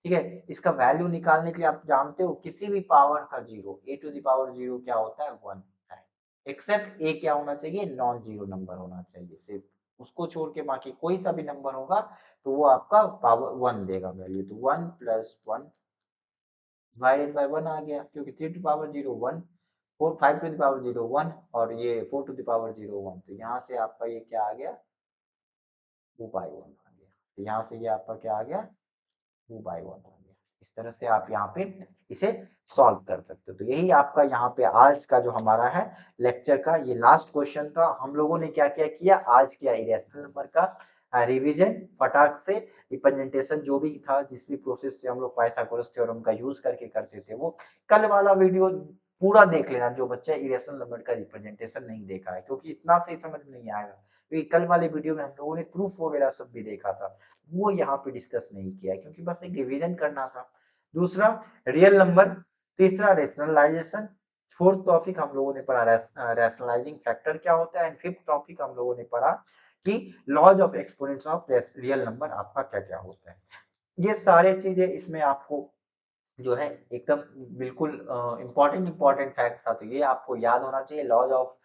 ठीक है। इसका वैल्यू निकालने के लिए आप जानते हो किसी भी पावर का zero, a to the power zero क्या होता है, 1 है। एक्सेप्ट ए क्या होना चाहिए, नॉन जीरो नंबर होना चाहिए, सिर्फ उसको छोड़ के बाकी कोई सा भी नंबर होगा तो वो आपका पावर 1 देगा वैल्यू। तो 1 प्लस 1 डिवाइडेड बाय 1 आ गया, क्योंकि 3 to power 0 1, 4 5 to the power 0 1 और ये 4 टू द पावर 0 1, तो यहाँ से आपका ये क्या आ गया, 2 बाई 1 आ गया। तो यहाँ से ये आपका क्या आ गया, 2 बाई 1 आ गया। इस तरह से आप यहाँ पे इसे सॉल्व कर सकते हो। तो यही आपका यहाँ पे आज का जो हमारा है लेक्चर का ये लास्ट क्वेश्चन था। हम लोगों ने क्या क्या किया, आज किया इरेशनल नंबर का रिवीजन फटाक से, रिप्रेजेंटेशन जो भी था, जिस भी प्रोसेस से हम लोग पाइथागोरस थ्योरम का यूज करके करते थे, वो कल वाला वीडियो पूरा देख लेना जो बच्चा इरेशनल नंबर का रिप्रेजेंटेशन नहीं देखा है, क्योंकि इतना सही समझ में नहीं आएगा, क्योंकि कल वाले वीडियो में हम लोगों ने प्रूफ वगैरह सब भी देखा था, वो यहाँ पे डिस्कस नहीं किया है, क्योंकि बस एक रिवीजन करना था। दूसरा रियल नंबर, तीसरा रेशनलाइजेशन, फोर्थ टॉपिक हम लोगों ने पढ़ा रैशनलाइजिंग फैक्टर क्या होता है, एंड फिफ्थ टॉपिक हम लोगों ने पढ़ा कि laws of exponents of real number आपका क्या क्या होता है। ये सारे चीजें इसमें आपको जो है एकदम बिल्कुल इम्पोर्टेंट फैक्ट था, तो ये आपको याद होना चाहिए, लॉज ऑफ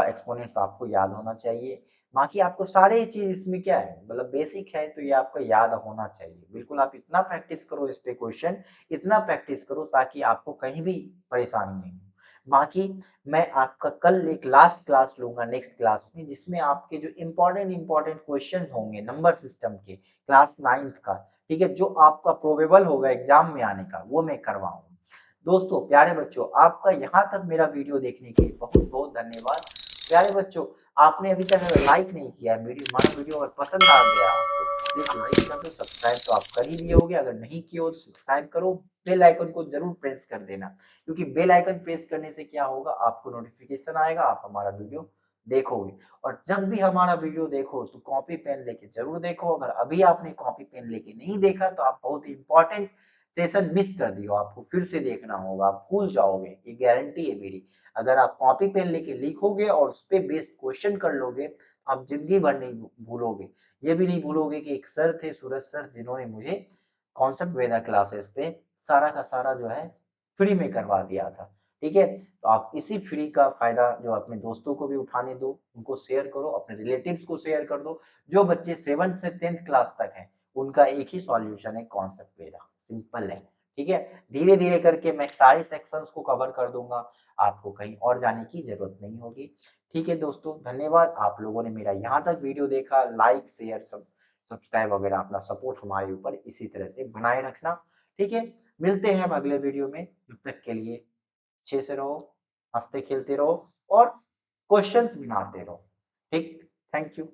एक्सपोनेंट्स आपको याद होना चाहिए। बाकी आपको सारे चीज इसमें क्या है, मतलब बेसिक है, तो ये आपको याद होना चाहिए। बिल्कुल आप इतना प्रैक्टिस करो इस पे क्वेश्चन, इतना प्रैक्टिस करो ताकि आपको कहीं भी परेशानी नहीं हो। बाकी मैं आपका कल एक लास्ट क्लास लूंगा नेक्स्ट क्लास में, जिसमें आपके जो इम्पोर्टेंट क्वेश्चन होंगे नंबर सिस्टम के क्लास 9th का, ठीक है, जो आपका प्रोबेबल होगा एग्जाम में आने का, वो मैं करवाऊंगा। दोस्तों प्यारे बच्चों, आपका यहाँ तक मेरा वीडियो देखने के लिए बहुत बहुत धन्यवाद। प्यारे बच्चों, आपने अभी तक अगर लाइक नहीं किया है, हमारा वीडियो अगर पसंद आ गया आपको, प्लीज लाइक कर दो, सब्सक्राइब तो आप कर ही दिए होगे, अगर नहीं किए हो तो सब्सक्राइब करो, बेल आइकन को जरूर प्रेस कर देना, क्योंकि बेल आइकन प्रेस करने से क्या होगा, आपको नोटिफिकेशन आएगा, आप हमारा वीडियो देखोगे। और जब भी हमारा वीडियो देखो तो कॉपी पेन लेके जरूर देखो। अगर अभी आपने कॉपी पेन लेके नहीं देखा तो आप बहुत इंपॉर्टेंट सेशन मिस कर दियो, आपको फिर से देखना होगा, आप भूल जाओगे, ये गारंटी है मेरी। अगर आप कॉपी पेन लेके लिखोगे और उस पे बेस्ड क्वेश्चन कर लोगे, आप जिंदगी भर नहीं भूलोगे। ये भी नहीं भूलोगे कि एक सर थे, सूरज सर, जिन्होंने मुझे कॉन्सेप्ट वेदा क्लासेस पे सारा का सारा जो है फ्री में करवा दिया था। ठीक है, तो आप इसी फ्री का फायदा जो अपने दोस्तों को भी उठाने दो, उनको शेयर करो, अपने रिलेटिव्स को शेयर कर दो। जो बच्चे 7th से 10th क्लास तक हैं, उनका एक ही सॉल्यूशन है, कॉन्सेप्ट वेदा, सिंपल है। ठीक है, धीरे धीरे करके मैं सारे सेक्शंस को कवर कर दूंगा, आपको कहीं और जाने की जरूरत नहीं होगी। ठीक है दोस्तों, धन्यवाद, आप लोगों ने मेरा यहाँ तक वीडियो देखा। लाइक शेयर सब सब्सक्राइब वगैरह अपना सपोर्ट हमारे ऊपर इसी तरह से बनाए रखना। ठीक है, मिलते हैं हम अगले वीडियो में, तब तक के लिए अच्छे से रहो, हंसते खेलते रहो और क्वेश्चंस बनाते रहो। ठीक, थैंक यू।